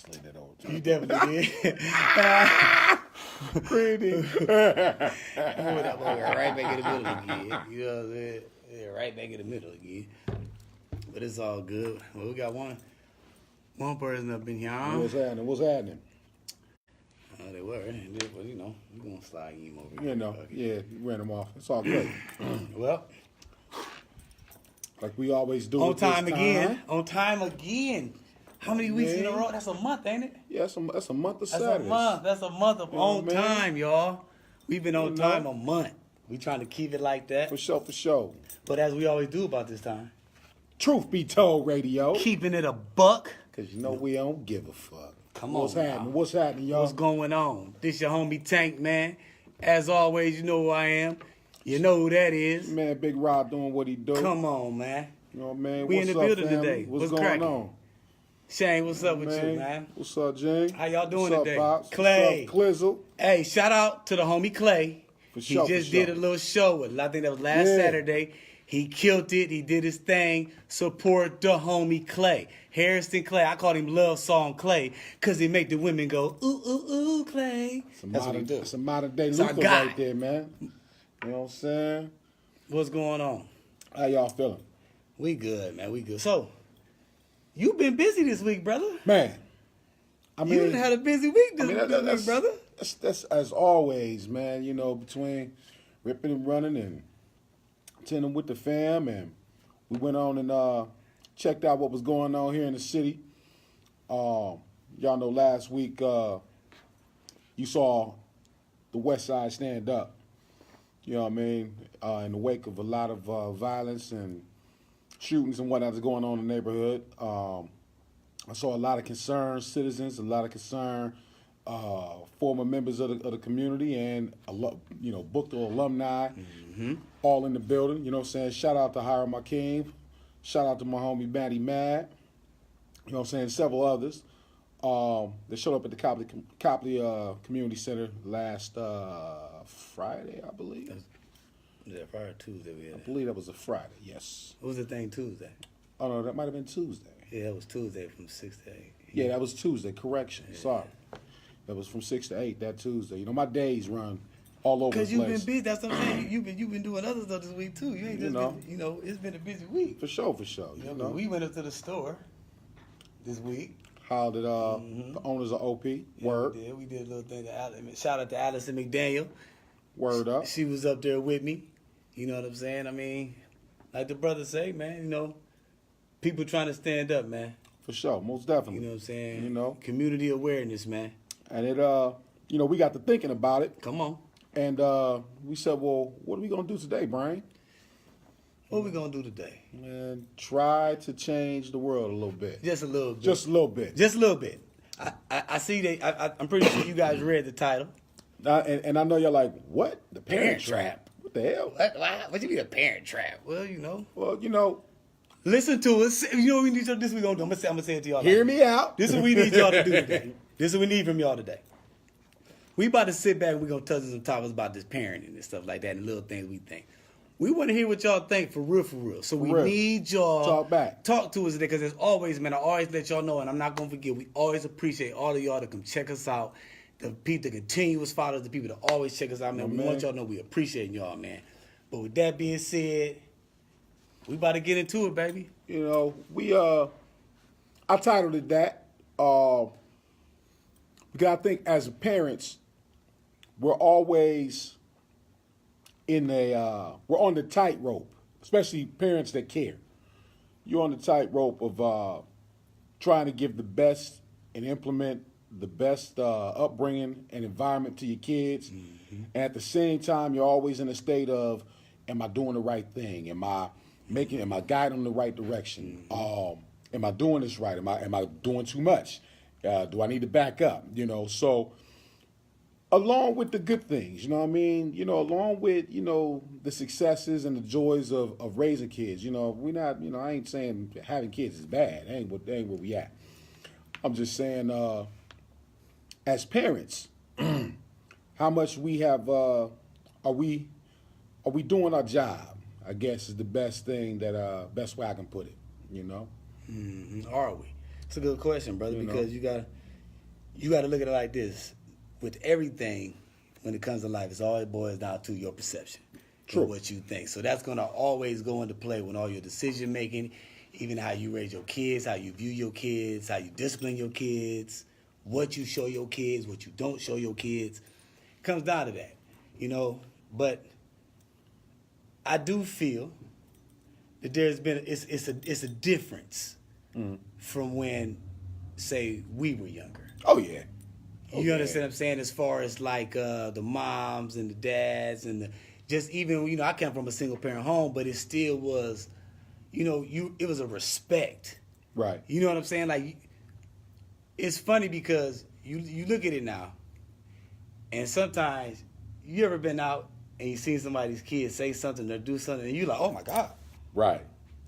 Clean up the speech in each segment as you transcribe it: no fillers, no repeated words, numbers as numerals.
slid that over to You you. definitely did. Pretty. Boy, that boy went right back in the middle again. You know what I'm saying? Yeah, right back in the middle again. But it's all good. Well, we got one person up in here. What's happening? What's happening? They were. But, you know, we're going to slide him over here. You know, yeah, you ran them off. It's all good. Well, Like we always do. on at this time again. On time again. How many weeks in a row? That's a month, ain't it? Yeah, that's a month of That's Saturdays. a month. That's a month of You know on what I mean? time, y'all. We've been on You know? time a month. We trying to keep it like that. For sure, for sure. But as we always do about this time, Truth be told, radio. keeping it a buck. Because you know we don't give a fuck. Come What's on, happening? y'all. What's happening, y'all? What's going on? This your homie Tank, man. As always, you know who I am. You know who that is. Man, Big Rod doing what he do. Come on, man. You know what I mean? We what's in the up, building family? today. What's What's going cracking? on? Shane, what's up with you, man? What's up, Jane? How y'all doing what's today? Up, Pops? Clay. What's up, Clizzle? Hey, shout out to the homie Clay. For He sure, just for sure. did a little show with, I think that was last Yeah. Saturday. He killed it. He did his thing. Support the homie Clay. Harrison Clay. I called him Love Song Clay because he make the women go, ooh, ooh, ooh, Clay. That's what he do. It's a modern day It's our Luther guy. right there, man. You know what I'm saying? What's going on? How y'all feeling? We good, man. We good. So, you been busy this week, brother. Man, I mean, You done had a busy week this, that- this that's, week, brother. That's as always, man. You know, between ripping and running and attending with the fam, and we went on and checked out what was going on here in the city. Y'all know last week you saw the West Side stand up. You know what I mean? In the wake of a lot of violence and shootings and whatnot that's going on in the neighborhood. I saw a lot of concerned citizens, a lot of concerned former members of the community, and booked alumni, all in the building. You know what I'm saying? Shout out to Hiram Akeem. Shout out to my homie Matty Mad. You know what I'm saying? Several others. They showed up at the Copley Community Center last Friday, I believe. Yeah, Friday, Tuesday we had I it. believe that was a Friday, yes. What was the thing Tuesday? Oh, no, that might have been Tuesday. Yeah, it was Tuesday from 6 to 8. Yeah, that was Tuesday. Correction. Sorry. That was from 6 to 8 that Tuesday. You know, my days run all over the Because place. you've been busy. That's what I'm saying. You've been doing other stuff this week, too. You ain't just been, it's been a busy week. For sure, for sure. You know. We went up to the store this week. Hollered at the owners of OP. Word. Yeah, we did a little thing. Shout out to Allison McDaniel. Word up. She was up there with me. You know what I'm saying? I mean, like the brother say, man, you know, people trying to stand up, man. For sure. Most definitely. You know what I'm saying? You know. Community awareness, man. And it, we got to thinking about it. Come on. And we said, well, what are we going to do today, Brian? What we going to do today? And try to change the world a little bit. Just a little bit. Just a little bit. Just a little bit. I see that. I'm pretty sure you guys read the title. And I know you're like, what? The Parent Trap. What the hell? What you mean a parent trap? Well, you know. Well, you know, Listen to us. You know what we need to do? This we gonna do. I'm gonna say it to y'all. hear like me out. This is what we need y'all to do today. This is what we need from y'all today. We about to sit back and we gonna touch on some topics about this parenting and stuff like that and little things we think. We want to hear what y'all think for real. So we real. need y'all Talk back. Talk to us today because as always, man, I always let y'all know, and I'm not gonna forget. We always appreciate all of y'all to come check us out. The people, the continuous followers, the people that always check us out, man. Yeah, We man. want y'all to know we appreciate y'all, man. But with that being said, we about to get into it, baby. You know, I titled it that because I think as parents, we're always we're on the tightrope, especially parents that care. You're on the tightrope of trying to give the best and implement the best upbringing and environment to your kids. And at the same time, you're always in a state of, am I doing the right thing? Am I guiding them the right direction? Am I doing this right? Am I doing too much? Do I need to back up? You know, so along with the good things, you know what I mean? You know, along with, the successes and the joys of raising kids, we're not, I ain't saying having kids is bad. That ain't where we at. I'm just saying, as parents, how much we have, are we doing our job? I guess is the best thing best way I can put it, Are we? It's a good question, brother, because you got to look at it like this. With everything, when it comes to life, it's always boils down to your perception. True. And what you think. So that's going to always go into play when all your decision making, even how you raise your kids, how you view your kids, how you discipline your kids, what you show your kids, what you don't show your kids. It comes down to that, you know. But I do feel that there's been it's a difference from when, say, we were younger. Oh yeah. You understand what I'm saying? As far as like the moms and the dads and just even, you know, I come from a single parent home, but it still was, you know, it was a respect. Right. You know what I'm saying? Like, it's funny because you look at it now, and sometimes you ever been out and you seen somebody's kid say something or do something, and you like, oh my God. Right.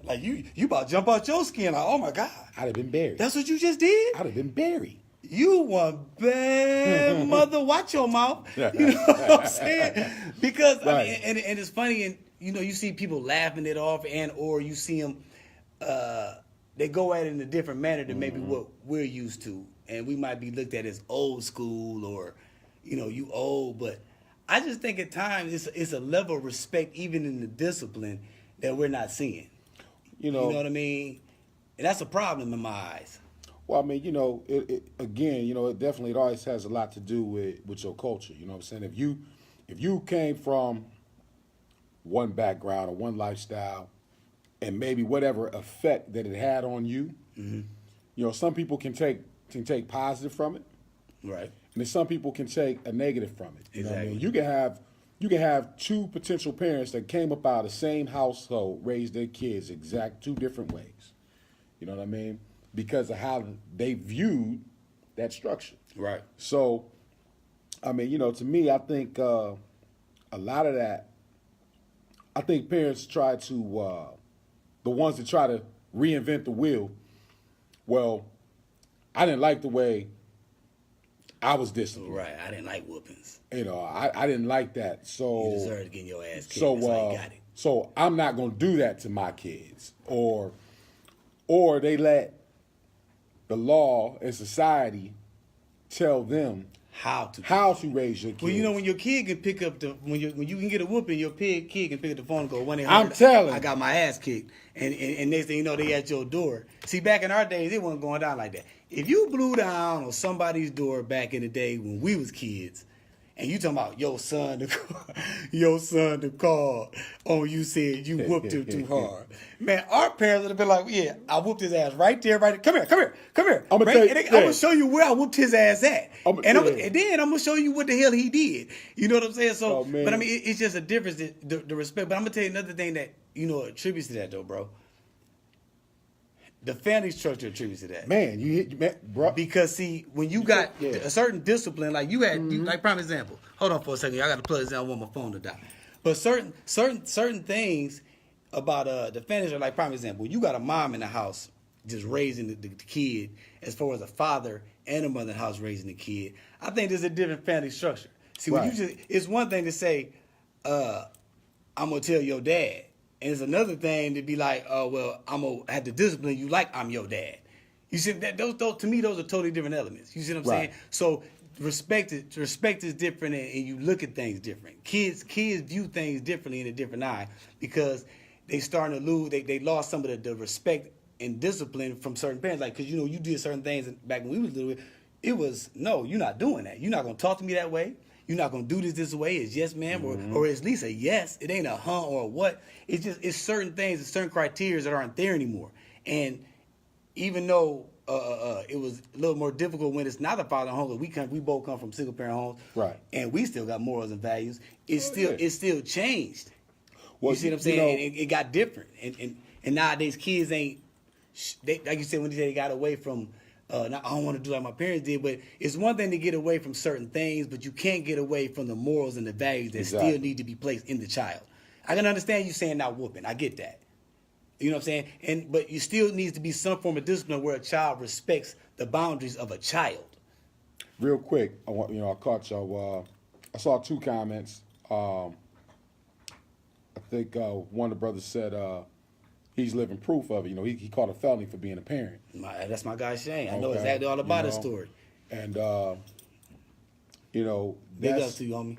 Like you about to jump out your skin, like, oh my God. I'd have been buried. That's what you just did? I'd have been buried. You one bad mother, watch your mouth. You know what I'm saying? Because Right. I mean, and it's funny, and you know, you see people laughing it off, and or you see them, they go at it in a different manner than maybe what we're used to, and we might be looked at as old school or, you know, you old. But I just think at times it's a level of respect, even in the discipline, that we're not seeing. You know what I mean? And that's a problem in my eyes. Well, I mean, you know, again, you know, it always has a lot to do with your culture. You know what I'm saying? If you came from one background or one lifestyle, and maybe whatever effect that it had on you, you know, some people can take positive from it, Right. and then some people can take a negative from it. You know what I mean? Exactly. You can have two potential parents that came up out of the same household, raised their kids exact two different ways. You know what I mean? Because of how they viewed that structure. Right. So, I mean, you know, to me, I think a lot of that, I think parents try to, the ones that try to reinvent the wheel, well, I didn't like the way I was disciplined. Right. I didn't like whoopings. You know, I didn't like that. So You deserve to get your ass kicked. So, That's why you got it. so I'm not going to do that to my kids, or they let the law and society tell them How to raise your kids. Well, you know, when your kid can pick up when you can get a whooping, your kid can pick up the phone and go, I'm telling I got my ass kicked, and next thing you know, they at your door. See, back in our days, it wasn't going down like that. If you blew down on somebody's door back in the day when we was kids, and you talking about your son to call on you said you whooped him too hard. Man, our parents would have been like, yeah, I whooped his ass right there. Come here. I'm gonna show you where I whooped his ass at. And then I'm gonna show you what the hell he did. You know what I'm saying? So, Oh, man. but I mean, it's just a difference, the respect. But I'm gonna tell you another thing that, you know, attributes to that though, bro. The family structure attributes to that. Man, bro. Because see, when you got yeah. a certain discipline, like you had, like prime example. Hold on for a second, I got to plug this in. I want my phone to die. But certain things about the family are like prime example. You got a mom in the house just raising the kid, as far as a father and a mother in the house raising the kid. I think there's a different family structure. See, when Right. it's one thing to say, I'm gonna tell your dad. And it's another thing to be like, oh, well, I'm going to have to discipline you like I'm your dad. You see, those to me, those are totally different elements. You see what I'm Right. saying? So respect is different, and you look at things different. Kids view things differently in a different eye because they starting to lose, they lost some of the respect and discipline from certain parents. Like, because, you know, you did certain things back when we was little, it was, no, you're not doing that. You're not going to talk to me that way. You're not gonna do this way. It's yes, ma'am, or at least a yes. It ain't a or a what. It's certain things, and certain criteria that aren't there anymore. And even though it was a little more difficult when it's not a father home, we both come from single parent homes, Right. And we still got morals and values. It's still changed. Well, you see what I'm saying? It got different, and nowadays kids ain't. Like you said when they got away from. I don't want to do like my parents did, but it's one thing to get away from certain things, but you can't get away from the morals and the values that Exactly. still need to be placed in the child. I can understand you saying not whooping. I get that. You know what I'm saying? But you still needs to be some form of discipline where a child respects the boundaries of a child. Real quick, I caught y'all. I saw two comments. I think one of the brothers said he's living proof of it. You know, he caught a felony for being a parent. That's my guy Shane. I know Okay. exactly all about You his know, story. And you know, Big up that's to you, homie.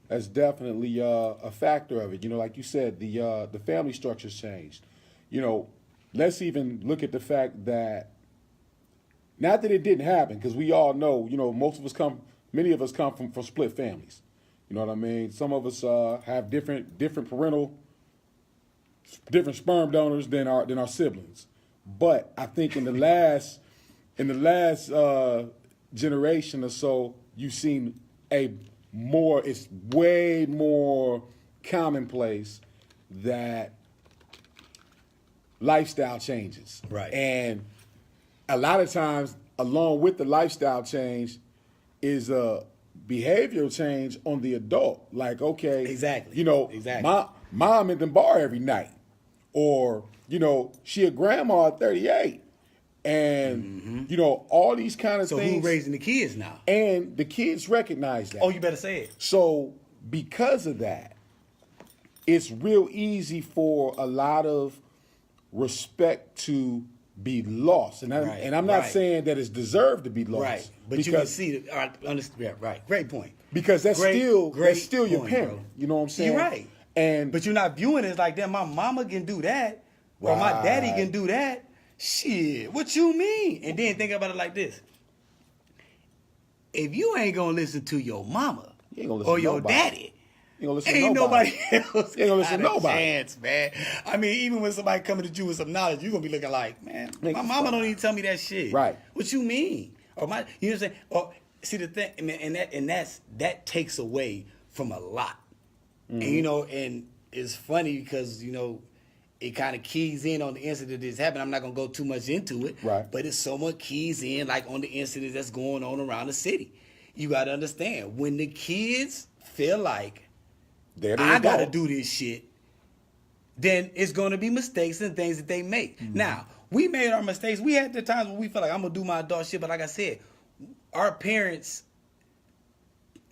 that's definitely a factor of it. You know, like you said, the family structure's changed. You know, let's even look at the fact that not that it didn't happen, because we all know, you know, many of us come from split families. You know what I mean? Some of us have different sperm donors than our siblings. But I think in the last generation or so, you've seen it's way more commonplace that lifestyle changes. Right. And a lot of times, along with the lifestyle change, is a behavioral change on the adult. Like, okay, Exactly. you know, Exactly. mom in the bar every night, or you know, she a grandma at 38, and you know, all these kind of So things. who raising the kids now? And the kids recognize that. Oh, you better say it. So because of that, it's real easy for a lot of respect to be lost. And Right, I'm not right. saying that it's deserved to be lost. Right. But you can see that. Yeah, right. Great point. because that's Great still your point, parent. bro. You know what I'm saying? You're right. And But you're not viewing it as like, damn, my mama can do that, or my daddy Right. can do that. Shit, what you mean? And then think about it like this: if you ain't gonna listen to your mama You ain't gonna listen or to your nobody. daddy, you gonna listen to ain't nobody. nobody else You ain't gonna listen to got a nobody. chance, man. I mean, even when somebody coming to you with some knowledge, you gonna be looking like, man, Nigga, my mama fuck. don't even tell me that shit. Right. What you mean? Or my, you know what I'm saying? Or see the thing, and that takes away from a lot. Mm-hmm. And you know, and it's funny because you know, it kind of keys in on the incident that's happened. I'm not gonna go too much into it, Right. but it's somewhat keys in like on the incidents that's going on around the city. You gotta understand when the kids feel like They're the I gotta adult. do this shit, then it's gonna be mistakes and things that they make. Mm-hmm. Now, we made our mistakes. We had the times when we felt like I'm gonna do my adult shit, but like I said, our parents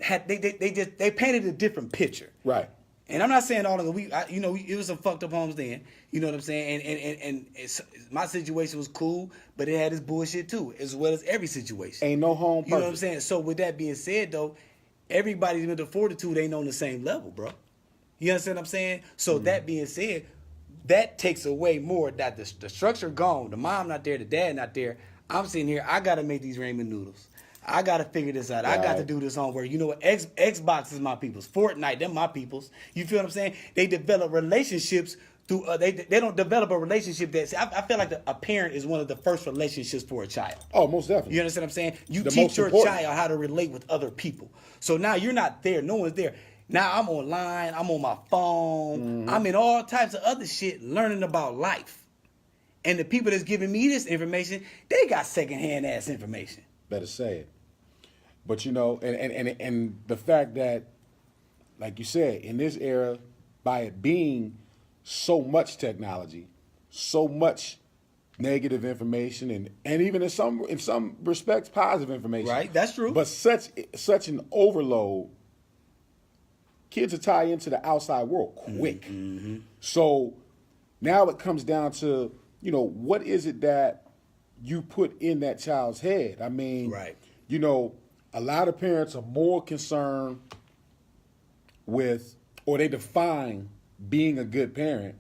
had they painted a different picture. Right. And I'm not saying all of it. It was some fucked up homes then. You know what I'm saying? And my situation was cool, but it had its bullshit too, as well as every situation. Ain't no home You know what I'm perfect. saying? So with that being said, though, everybody's mental fortitude ain't on the same level, bro. You understand what I'm saying? So that being said, that takes away more that the structure gone. The mom not there, the dad not there. I'm sitting here. I gotta make these ramen noodles. I gotta figure this out. I got to Right. do this homework. You know what? Xbox is my people's. Fortnite, them my people's. You feel what I'm saying? They develop relationships through. They don't develop a relationship that. I feel like a parent is one of the first relationships for a child. Oh, most definitely. You understand what I'm saying? You The teach most your important. child how to relate with other people. So now you're not there. No one's there. Now I'm online. I'm on my phone. Mm-hmm. I'm in all types of other shit learning about life. And the people that's giving me this information, they got secondhand ass information. Better say it. But you know, and the fact that, like you said, in this era, by it being so much technology, so much negative information, and even in some respects positive information. Right, that's true. But such an overload, kids are tied into the outside world quick. Mm-hmm. So now it comes down to, you know, what is it that you put in that child's head? I mean, Right. you know, a lot of parents are more concerned with, or they define being a good parent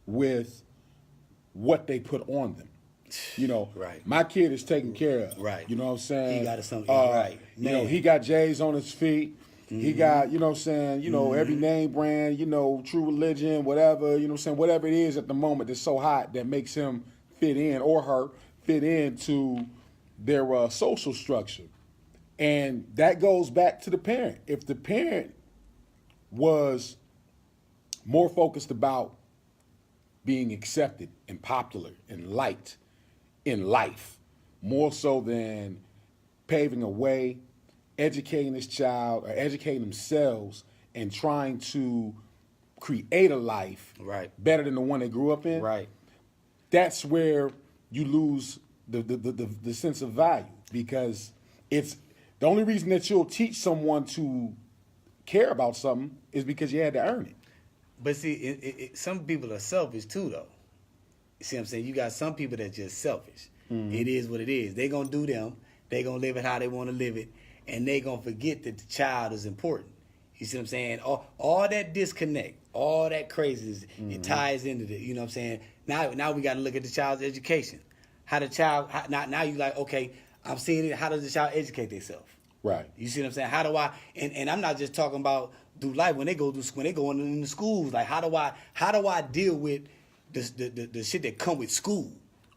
with what they put on them. You know, Right. my kid is taken care of. Right. You know what I'm saying? He got something right. You know, Man. he got J's on his feet. He got, you know what I'm saying, you know, every name brand, you know, True Religion, whatever, you know what I'm saying, whatever it is at the moment that's so hot that makes him fit in or her fit into their social structure. And that goes back to the parent. If the parent was more focused about being accepted and popular and liked in life, more so than paving a way, educating this child or educating themselves and trying to create a life Right. better than the one they grew up in, Right. that's where you lose the sense of value, because it's the only reason that you'll teach someone to care about something is because you had to earn it. But see, some people are selfish too, though. You see what I'm saying? You got some people that just selfish. It is what it is. They gonna do them. they gonna live it how they want to live it, and they gonna forget that the child is important. You see what I'm saying? All that disconnect, all that craziness, it ties into the, you know what I'm saying? Now we got to look at the child's education. How the child, now you like, okay, I'm seeing it. How does the child educate themselves? Right. You see what I'm saying? How do I? And I'm not just talking about through life when they go in the schools. Like how do I deal with the shit that come with school?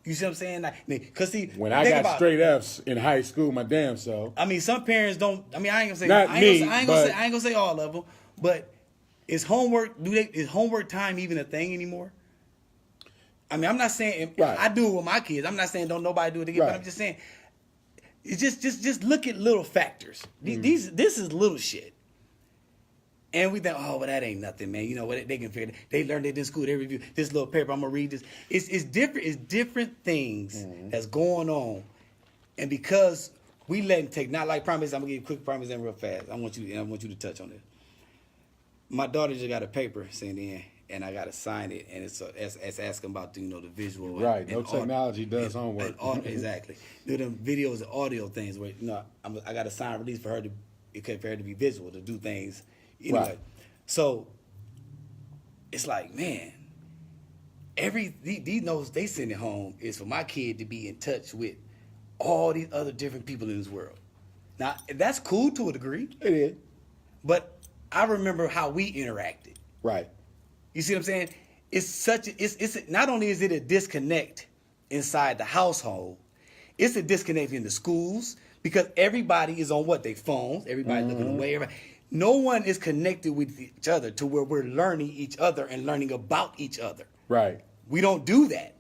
You see what I'm saying? Like, because see, When I got straight F's in high school, my damn self. I mean, some parents don't. I mean, I ain't gonna say. Not I me, ain't gonna say all of them. But is homework? Is homework time even a thing anymore? I mean, I'm not saying Right. I do it with my kids. I'm not saying don't nobody do it again. Right. But I'm just saying, it's just look at little factors. This is little shit. And we think, oh, well, that ain't nothing, man. You know what? They can figure it. They learned it in school. They review this little paper. I'm gonna read this. It's different. It's different things that's going on, and because we letting take not like promise. I'm gonna give you a quick promise and real fast. I want you to touch on this. My daughter just got a paper sent in, and I gotta sign it, and it's asking about the visual. Right. No technology does homework. Exactly. Do them videos and audio things where I got to sign release for her to be visual to do things. Anyway, Right. So it's like, man, these notes they send it home is for my kid to be in touch with all these other different people in this world. Now that's cool to a degree, It is. but I remember how we interacted. Right. You see what I'm saying? It's not only is it a disconnect inside the household, it's a disconnect in the schools because everybody is on their phones. Everybody looking away. No one is connected with each other to where we're learning each other and learning about each other. Right. We don't do that.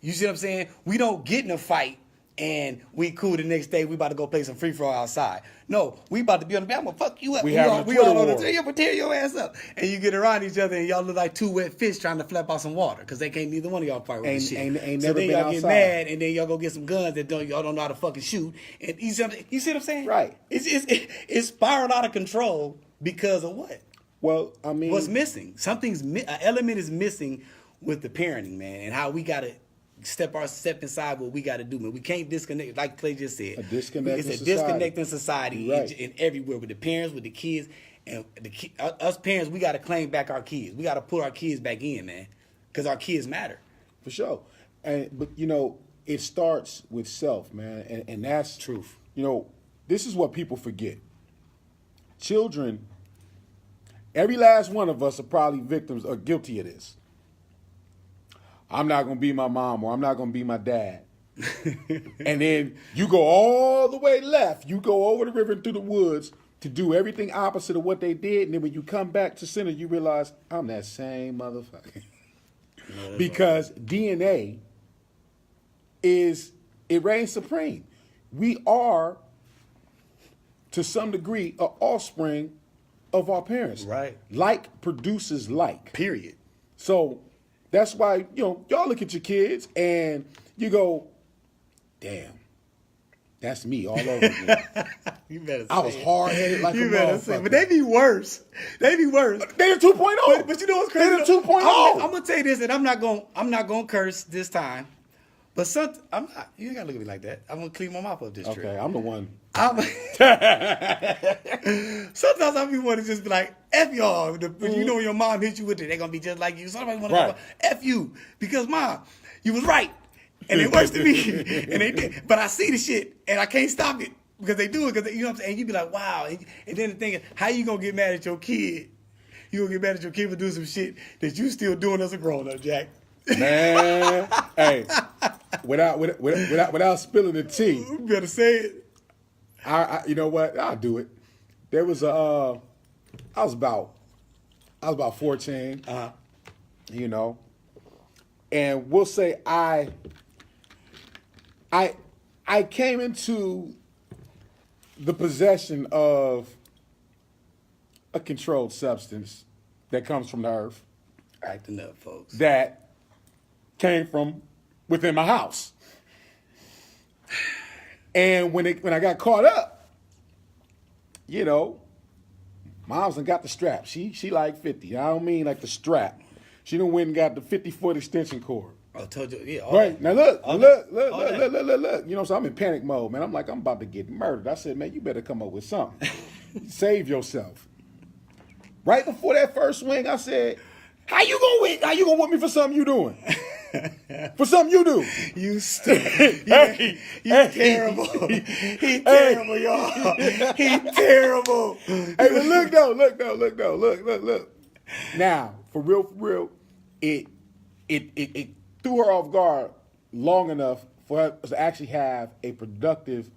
You see what I'm saying? We don't get in a fight and we cool the next day. We about to go play some free throw outside. No, we about to be on the. I'm gonna fuck you up. We having a we Twitter all on war. the. I'm tear your ass up. And you get around each other and y'all look like two wet fish trying to flap out some water because they can't neither one of y'all fight with shit. Ain't so never then been y'all get outside. mad and then y'all go get some guns that y'all don't know how to fucking shoot. And you see what I'm saying? Right. It's spiraled out of control because of what? Well, I mean, What's missing? An element is missing with the parenting, man, and how we gotta step inside what we gotta do, man. We can't disconnect, like Clay just said. A disconnect It's in a society. disconnect in society Right. in everywhere with the parents, with the kids, and us parents. We gotta claim back our kids. We gotta put our kids back in, man, because our kids matter. for sure. But it starts with self, man, and that's Truth. This is what people forget. Children, every last one of us are probably victims or guilty of this. I'm not gonna be my mom or I'm not gonna be my dad. And then you go all the way left. You go over the river and through the woods to do everything opposite of what they did. And then when you come back to center, you realize I'm that same motherfucker. Because DNA it reigns supreme. We are, to some degree, an offspring of our parents. Right. Like produces like. Period. So that's why, y'all look at your kids and you go, damn, that's me all over again. You better. I was hard-headed like You a better say, motherfucker. but they be worse. They be worse. They're 2.0. But you know what's crazy? They're 2.0. I'm gonna tell you this, and I'm not gonna curse this time. But I'm not. You ain't gotta look at me like that. I'm gonna clean my mouth up this trip. Okay, I'm the one. Sometimes I be want to just be like, F y'all. You know when your mom hit you with it, they gonna be just like you. Somebody want to Right. go, F you. Because mom, you was right. And they worse than me. And they did. But I see the shit and I can't stop it. Because they do it. Because you know what I'm saying? And you be like, wow. And then the thing is, how you gonna get mad at your kid? You gonna get mad at your kid for doing some shit that you still doing as a grown up, Jack. Man, hey, without spilling the tea, You better say it. I you know what? I'll do it. There was I was about 14, and we'll say I came into the possession of a controlled substance that comes from the earth Acting up, folks. that came from within my house. And when I got caught up, mom's done got the strap. She like 50. I don't mean like the strap. She done went and got the 50-foot extension cord. I told you, yeah. Right. Now look, all look, that. look, All look, that. look, look, look, look. You know, so I'm in panic mode, man. I'm like, I'm about to get murdered. I said, man, you better come up with something. Save yourself. Right before that first swing, I said, how you gonna win? How you gonna whip me for something you doing? For something you do. You stupid. Hey, You terrible. He terrible, y'all. He terrible. Hey, but look though, look. Now, for real, it threw her off guard long enough for us to actually have a productive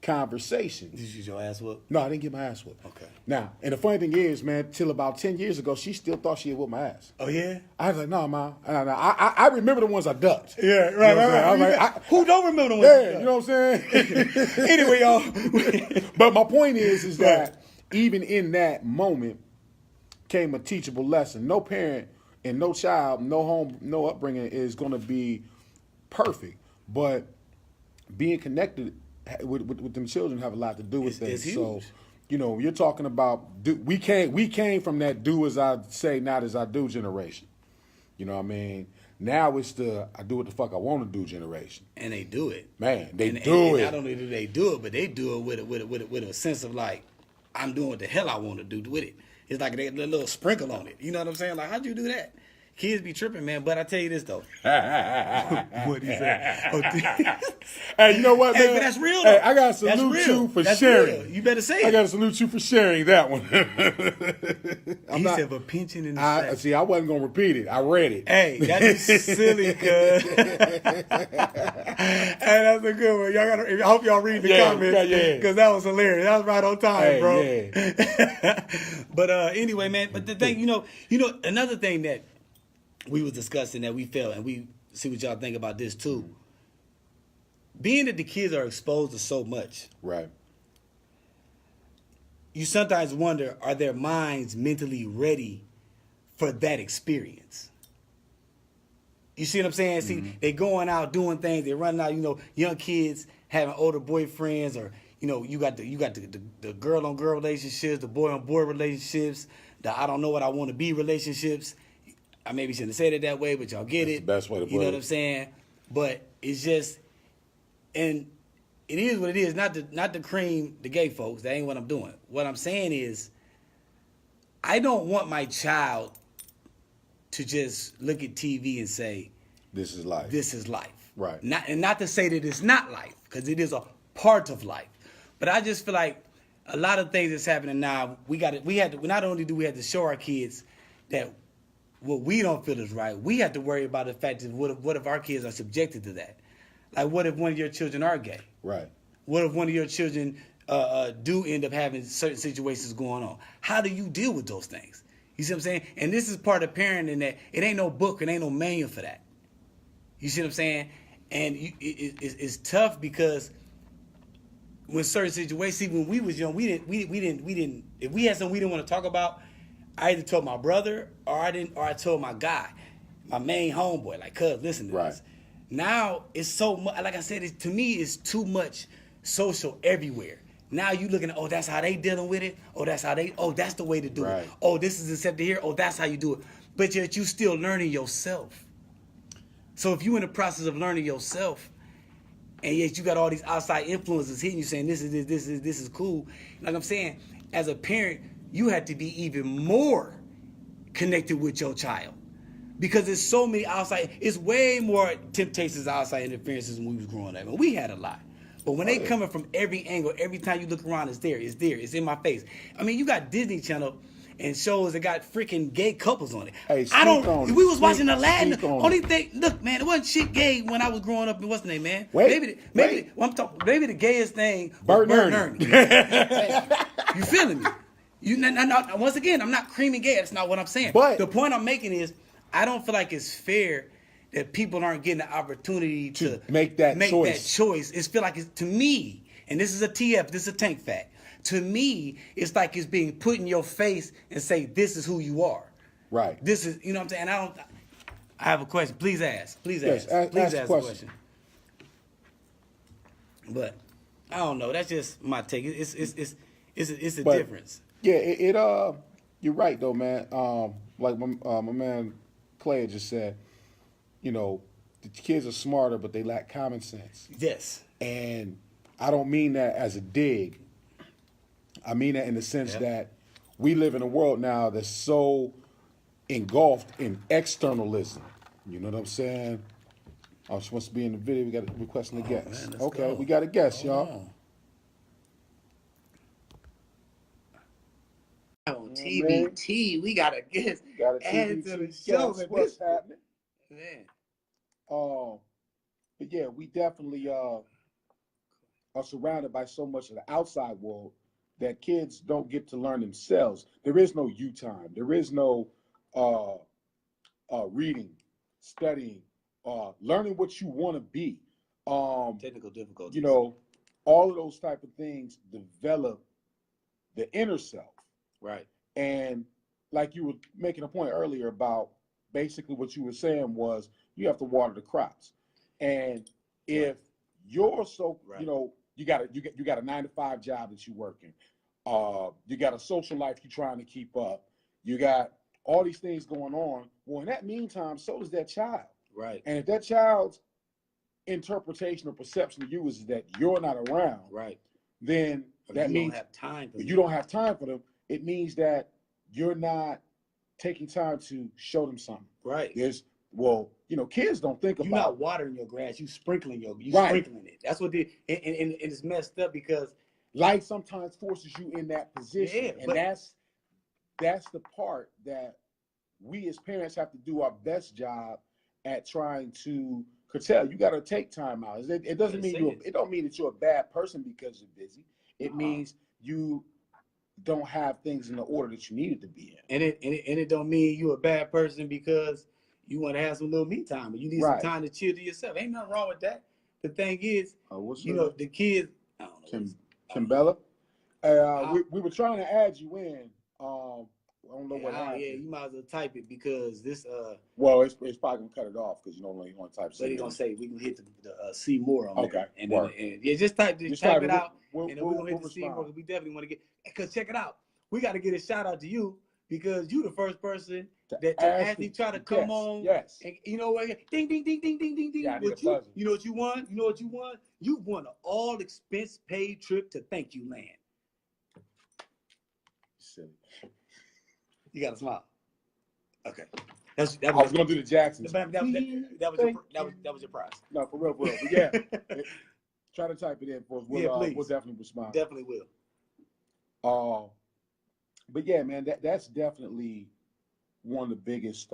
conversation. Did you get your ass whooped? No, I didn't get my ass whooped. Okay. Now, and the funny thing is, man, till about 10 years ago, she still thought she had whooped my ass. Oh, yeah? I was like, no, ma. I remember the ones I ducked. Yeah, You know what I'm saying? I was like, Who don't remember the one? yeah, you know what I'm saying? Anyway, y'all. But my point is that even in that moment came a teachable lesson. No parent and no child, no home, no upbringing is going to be perfect. But being connected with them children have a lot to do with It's things. So, huge. you know, you're talking about we came from that do as I say, not as I do generation. You know what I mean? Now it's the I do what the fuck I want to do generation. And they do it. Man, they and do it. Not only do they do it, but they do it with a sense of like, I'm doing what the hell I want to do with it. It's like a little sprinkle on it. You know what I'm saying? Like, how'd you do that? Kids be tripping, man. But I tell you this though. What he said? Hey, you know what, man? Hey, but that's real. Hey, Though. I gotta That's salute real. you for That's sharing. real. You better say I it. gotta salute you for sharing that one. He said for pinching in the I sack. see. I wasn't gonna repeat it. I read it. Hey, that is silly, cuz. Hey, that's a good one. Y'all gotta. I hope y'all read the comments, yeah. because that was hilarious. That was right on time, Hey, bro. yeah. But anyway, man. But the thing, you know, another thing that we was discussing that we felt, and we see what y'all think about this too. Being that the kids are exposed to so much, Right. you sometimes wonder, are their minds mentally ready for that experience? You see what I'm saying? See, they going out doing things, they running out, young kids having older boyfriends, or, you got the girl on girl relationships, the boy on boy relationships, the I don't know what I want to be relationships. I maybe shouldn't have said it that way, but y'all get That's it. the best way to put You know it. what I'm saying? But it's just, and it is what it is. Not to cream the gay folks. That ain't what I'm doing. What I'm saying is, I don't want my child to just look at TV and say, This is life. this is life. Right. Not to say that it's not life, because it is a part of life. But I just feel like a lot of things that's happening now, not only do we have to show our kids that what we don't feel is right, we have to worry about the fact that what if our kids are subjected to that? Like, what if one of your children are gay? Right. What if one of your children do end up having certain situations going on? How do you deal with those things? You see what I'm saying? And this is part of parenting, that it ain't no book, it ain't no manual for that. You see what I'm saying? And it's tough, because when certain situations, see, when we was young, we didn't. If we had something we didn't want to talk about, I either told my brother or I told my guy, my main homeboy, like, cuz, listen to Right. this. Now it's so much. Like I said, to me, it's too much social everywhere. Now you looking at, oh, that's how they dealing with it. Oh, that's the way to do Right. it. Oh, this is accepted here. Oh, that's how you do it. But yet you still learning yourself. So if you in the process of learning yourself, and yet you got all these outside influences hitting you, saying this is cool. Like I'm saying, as a parent, you have to be even more connected with your child, because there's so many outside. It's way more temptations, outside interferences when we was growing up, and we had a lot. But when they coming from every angle, every time you look around, it's there, it's in my face. I mean, you got Disney Channel and shows that got freaking gay couples on it. Hey, We was watching Aladdin. speak on Only it. thing, look, man, it wasn't shit gay when I was growing up. And what's the name, man? Wait. Maybe the gayest thing was Bert and Ernie. You feeling me? Once again, I'm not creaming gay. That's not what I'm saying. But the point I'm making is, I don't feel like it's fair that people aren't getting the opportunity to make that choice. It's feel like it's, to me, and this is a TF, this is a tank fact. To me, it's like it's being put in your face and say, this is who you are. Right. This is, you know what I'm saying? I have a question. Please ask. Please Yes, ask. Please ask ask the a question. question. But I don't know. That's just my take. It's a But, difference. Yeah, you're right though, man. Like my man Clay just said, the kids are smarter, but they lack common sense. Yes. And I don't mean that as a dig. I mean that in the sense that we live in a world now that's so engulfed in externalism. You know what I'm saying? I was supposed to be in the video. We got requesting a guest. Man, let's Okay, go. we got a guest, Hold y'all. On TBT, we got a guest Got a added to the TBT show. guest. Man, What's happening? man. But yeah, we definitely are surrounded by so much of the outside world that kids don't get to learn themselves. There is no you time. There is no reading, studying, learning what you want to be. Technical difficulties. You know, all of those type of things develop the inner self. Right. And like you were making a point earlier about basically what you were saying was you have to water the crops. And if you're so, you know, you got a 9-to-5 job that you're working. You got a social life you're trying to keep up. You got all these things going on. Well, in that meantime, so does that child. Right. And if that child's interpretation or perception of you is that you're not around, Right. then that you means don't have time for you don't have time for them. It means that you're not taking time to show them something. Right. There's you know, kids don't think You're about not watering your grass, you sprinkling Right. sprinkling it. That's what and it's messed up because life sometimes forces you in that position. Yeah, and but- that's the part that we as parents have to do our best job at trying to curtail. You got to take time out. It doesn't mean it don't mean that you're a bad person because you're busy. It means you don't have things in the order that you need it to be in. And it don't mean you're a bad person because you want to have some little me time or you need Right. some time to chill to yourself. Ain't nothing wrong with that. The thing is, What's you her know, name? the kids, I don't know. Kimbella. We were trying to add you in. I don't know what happened. Yeah, you might as well type it because this Well, it's probably gonna cut it off because you only want to type. but he's gonna say we can hit the see more on Okay, there. And then yeah, just type it type out we'll, and then we're gonna hit the see more because we definitely want to get because check it out. We got to get a shout out to you because you the first person that actually try to come on. Yes. And you know what? Ding ding ding ding ding ding ding. Yeah, I need a you buzzer. know what you won? You know what you won? You won an all expense paid trip to Thank You Land. Silly. You got to smile. Okay. I was gonna do the Jacksons. That was your prize. No, for real. But yeah, try to type it in for us. Please. We'll definitely respond. Definitely will. But yeah, man, that's definitely one of the biggest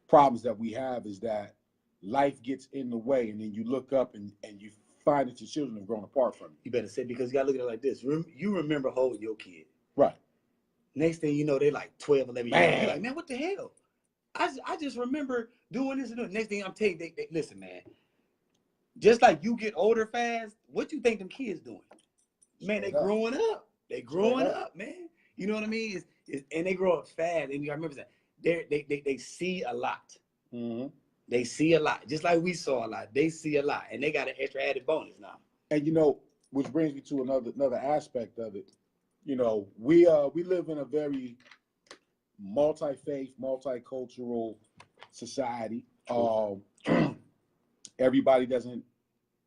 problems that we have is that life gets in the way, and then you look up and you find that your children have grown apart from you. You better say because you gotta look at it like this. You remember holding your kid. Right. Next thing you know, they're like 12, 11 years old. You're like, man, what the hell? I just remember doing this and doing. Next thing I'm telling you, they listen, man. Just like you get older fast, what you think them kids doing? Man, they growing up. They growing up, man. You know what I mean? And they grow up fast. And you gotta remember that they see a lot. Mm-hmm. They see a lot, just like we saw a lot. They see a lot, and they got an extra added bonus now. And you know, which brings me to another aspect of it. You know, we live in a very multi-faith, multicultural society. Everybody doesn't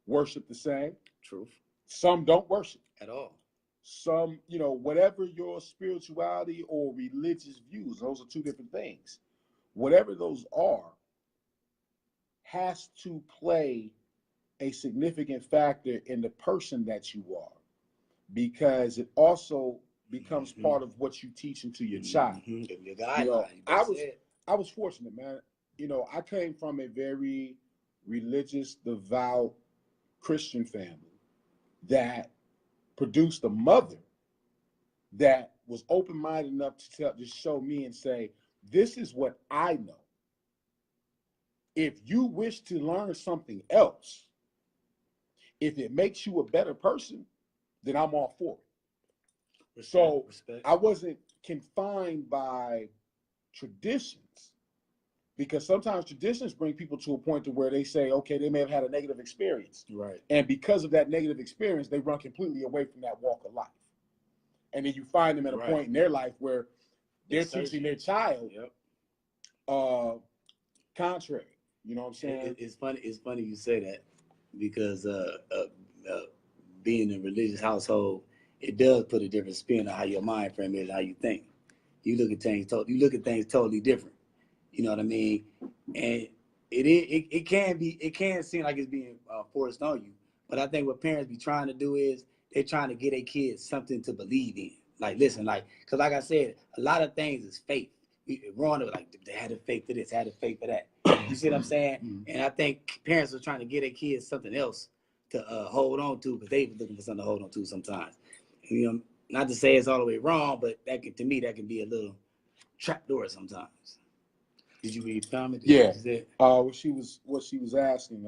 worship the same. Truth. Some don't worship At all. Some, you know, whatever your spirituality or religious views, those are two different things. Whatever those are, has to play a significant factor in the person that you are, because it also becomes part of what you teach into your child. Your You guideline. know, I was fortunate, man. You know, I came from a very religious, devout Christian family that produced a mother that was open-minded enough to show me and say, this is what I know. If you wish to learn something else, if it makes you a better person, then I'm all for it. Respect. I wasn't confined by traditions, because sometimes traditions bring people to a point to where they say, okay, they may have had a negative experience. Right. And because of that negative experience, they run completely away from that walk of life. And then you find them at a point in their life where they're teaching their child contrary. You know what I'm saying? It's funny. It's funny you say that because being in a religious household, it does put a different spin on how your mind frame is, how you think. You look at things. You look at things totally different. You know what I mean? And it can be. It can seem like it's being forced on you. But I think what parents be trying to do is they're trying to get their kids something to believe in. Like, listen, like, because like I said, a lot of things is faith. Wrong, like they had a faith for this, had a faith for that. You see what I'm saying? And I think parents are trying to get their kids something else to hold on to because they looking for something to hold on to sometimes. You know, not to say it's all the way wrong, but that can, to me, that can be a little trapdoor sometimes. Did you read the comment? Yeah. What she was asking,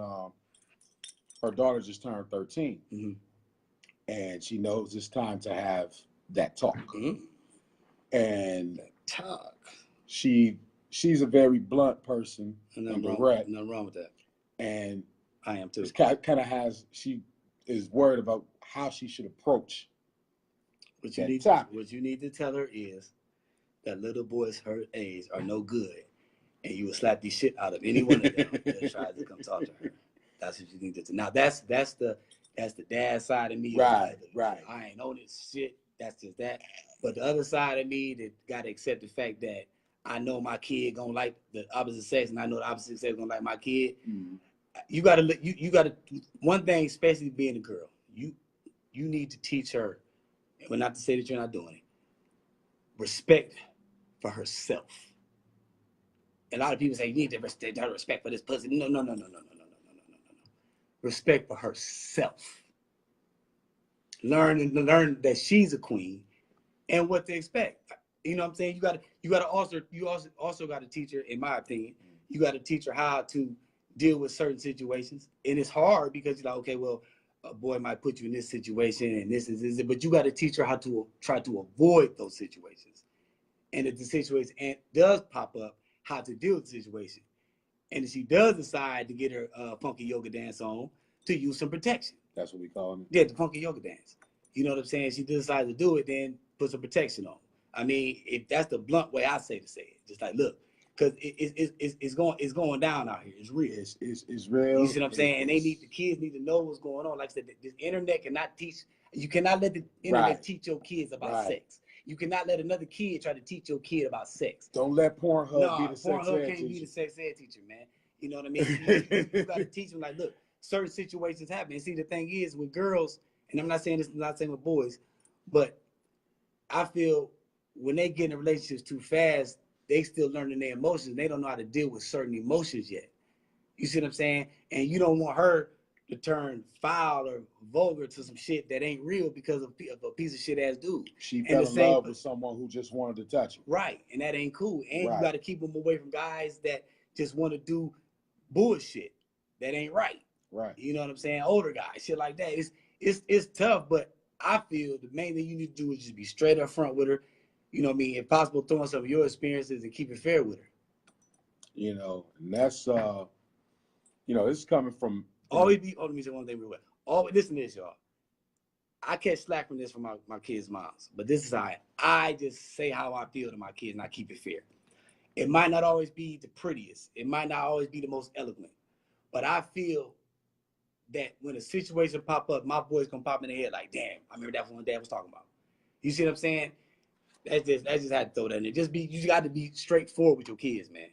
her daughter just turned 13, Mm-hmm. and she knows it's time to have that talk. Mm-hmm. And Talk. She's a very blunt person and direct. Nothing wrong with that. And I am too. Kind of she is worried about how she should approach what you need. What you need to tell her is that little boys her age are no good, and you will slap the shit out of any one of them that tries to come talk to her. That's what you need to do. Now that's the dad side of me. Right. I ain't on this shit. That's just that. But the other side of me that gotta accept the fact that I know my kid gonna like the opposite sex, and I know the opposite sex gonna like my kid. Mm-hmm. You gotta one thing, especially being a girl, you need to teach her, well, not to say that you're not doing it, respect for herself. A lot of people say you need to respect for this pussy. No. Respect for herself. Learn that she's a queen and what to expect. You know what I'm saying? You gotta also gotta teach her, in my opinion, you gotta teach her how to deal with certain situations. And it's hard because you're like, okay, well, a boy might put you in this situation and this is it, but you gotta teach her how to try to avoid those situations. And if the situation does pop up, how to deal with the situation. And if she does decide to get her funky yoga dance on, to use some protection. That's what we call it. Yeah, the funky yoga dance. You know what I'm saying? She decides to do it, then put some protection on. I mean, if that's the blunt way I say it, just like, look, because it's going down out here. It's real. It's real. You see what I'm saying? And the kids need to know what's going on. Like I said, this internet cannot teach. You cannot let the internet teach your kids about sex. You cannot let another kid try to teach your kid about sex. Don't let Pornhub be the sex ed teacher. Pornhub can't be the sex ed teacher, man. You know what I mean? You got to teach them, like, look, certain situations happen. And see, the thing is, with girls, and I'm not saying this, not saying with boys, but I feel when they get in relationships too fast, they still learning their emotions. They don't know how to deal with certain emotions yet. You see what I'm saying? And you don't want her to turn foul or vulgar to some shit that ain't real because of a piece of shit ass dude. She fell in love with someone who just wanted to touch her. Right, and that ain't cool. And you got to keep them away from guys that just want to do bullshit that ain't right. Right. You know what I'm saying? Older guys, shit like that. It's tough, but I feel the main thing you need to do is just be straight up front with her. You know what I mean? If possible, throwing some of your experiences and keep it fair with her. You know, and that's you know, this is coming from always be. Oh, let me say one thing real quick. Always listen to this, y'all. I catch slack from this from my kids' moms, but this is how I just say how I feel to my kids, and I keep it fair. It might not always be the prettiest. It might not always be the most eloquent, but I feel that when a situation pop up, my boys gonna pop in the head like, damn, I remember that one Dad was talking about. You see what I'm saying? That's just had to throw that in there. You got to be straightforward with your kids, man.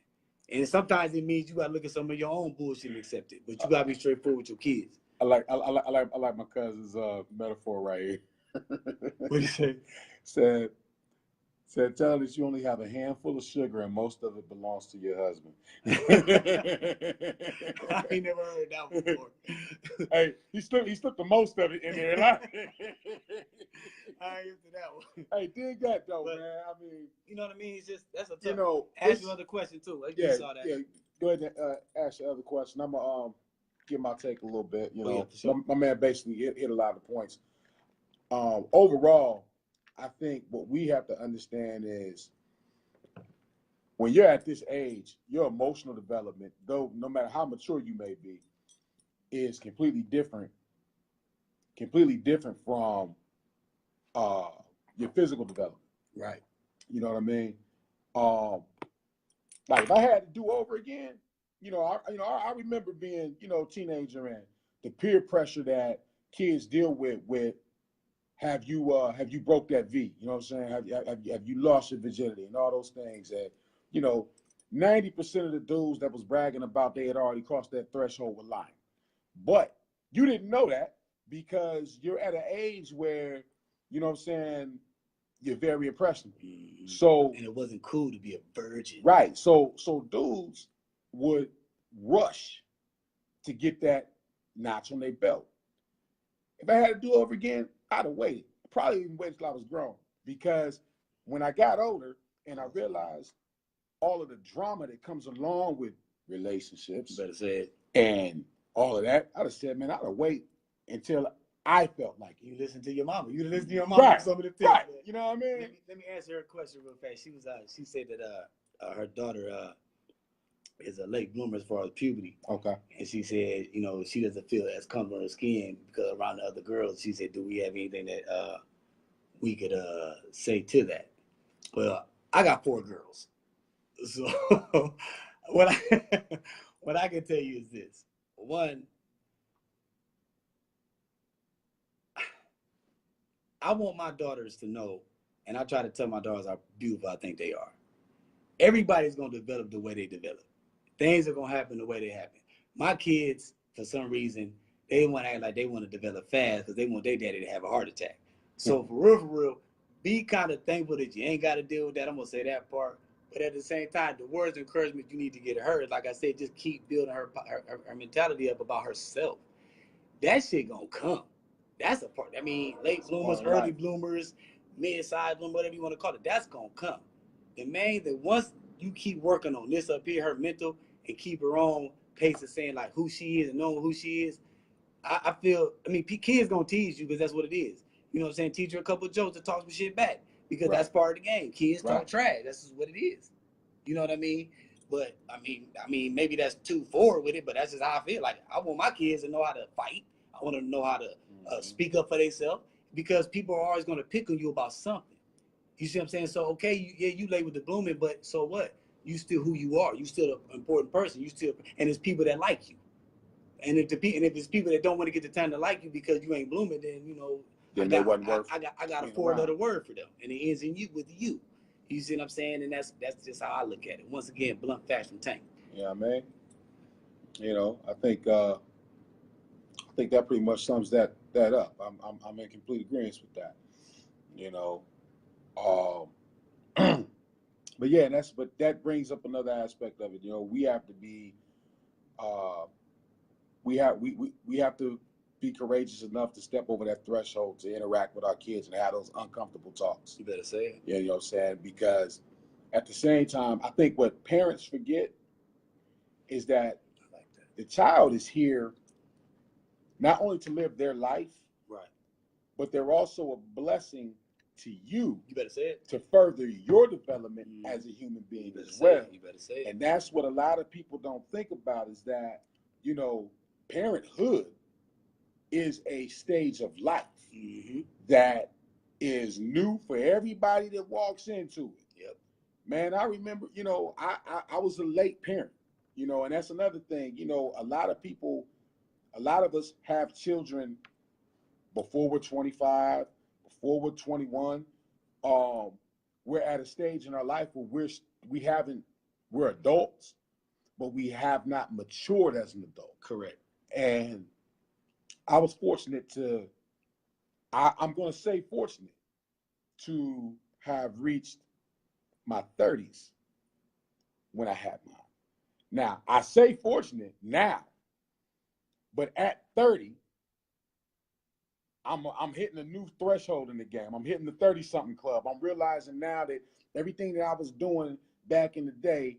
And sometimes it means you got to look at some of your own bullshit and accept it, but you got to be straightforward with your kids. I like my cousin's metaphor right here. What do you say? Said, tell us you only have a handful of sugar and most of it belongs to your husband. I ain't never heard that one before. Hey, he slipped the most of it in there. I ain't into that one. Hey, dig that though, man. I mean, you know what I mean? It's just that's a tough. You know, ask you another question too. Yeah, go ahead and ask your other question. I'm gonna give my take a little bit. You know, sure. my man basically hit a lot of points. Overall, I think what we have to understand is when you're at this age, your emotional development, though no matter how mature you may be, is completely different from your physical development. Right. You know what I mean? Like if I had to do over again, I remember being, teenager and the peer pressure that kids deal with have you broke that V? You know what I'm saying? Have you lost your virginity and all those things? And you know, 90% of the dudes that was bragging about they had already crossed that threshold were lying. But you didn't know that because you're at an age where, you know what I'm saying, you're very impressionable. So And it wasn't cool to be a virgin. right. So dudes would rush to get that notch on their belt. If I had to do it over again, I'd have waited. Probably even waited till I was grown. Because when I got older and I realized all of the drama that comes along with relationships You better say it. and all of that, I'd have said, man, I'd have wait until I felt like it. You listen to your mama. You listen to your mama. Right. Some of the things. Right. You know what I mean? Let me answer her question real fast. She said that her daughter is a late bloomer as far as puberty. Okay. And she said, she doesn't feel as comfortable in her skin because around the other girls. She said, do we have anything that we could say to that? Well, I got 4 girls. So what I can tell you is this. One, I want my daughters to know, and I try to tell my daughters how beautiful I think they are. Everybody's going to develop the way they develop. Things are going to happen the way they happen. My kids, for some reason, they want to act like they want to develop fast because they want their daddy to have a heart attack. So for real, be kind of thankful that you ain't got to deal with that. I'm going to say that part. But at the same time, the words of encouragement you need to get her, like I said, just keep building her mentality up about herself. That shit going to come. That's a part. I mean, late bloomers, early bloomers, mid-sized bloomers, whatever you want to call it, that's going to come. The main thing, once you keep working on this up here, her mental, and keep her on pace of saying like who she is and knowing who she is, I feel, kids going to tease you because that's what it is. You know what I'm saying? Teach her a couple of jokes to talk some shit back because that's part of the game. Kids talk trash. That's just what it is. You know what I mean? But I mean, maybe that's too forward with it, but that's just how I feel. Like I want my kids to know how to fight. I want them to know how to speak up for themselves because people are always going to pick on you about something. You see what I'm saying? So okay, you late with the blooming, but so what? You still who you are. You still an important person. You still, and it's people that like you. And if it's people that don't want to get the time to like you because you ain't blooming, then then I got a 4-letter word for them, and it ends in you with you. You see what I'm saying? And that's just how I look at it. Once again, blunt, fast, and tank. Yeah, man. I think that pretty much sums that up. I'm in complete agreement with that. But yeah, but that brings up another aspect of it. We have to be we have to be courageous enough to step over that threshold to interact with our kids and have those uncomfortable talks. You better say it. Yeah, you know what I'm saying? Because at the same time, I think what parents forget is that the child is here not only to live their life, right, but they're also a blessing to you. You better say it. To further your development as a human being as well. You better say it. And that's what a lot of people don't think about is that, parenthood is a stage of life that is new for everybody that walks into it. Yep. Man, I remember, I was a late parent, and that's another thing. A lot of us have children before we're 25, before we're 21. We're at a stage in our life where we're adults, but we have not matured as an adult. Correct. And I was fortunate I'm going to say fortunate to have reached my 30s when I had mine. Now, I say fortunate now, but at 30, I'm hitting a new threshold in the game. I'm hitting the 30-something club. I'm realizing now that everything that I was doing back in the day,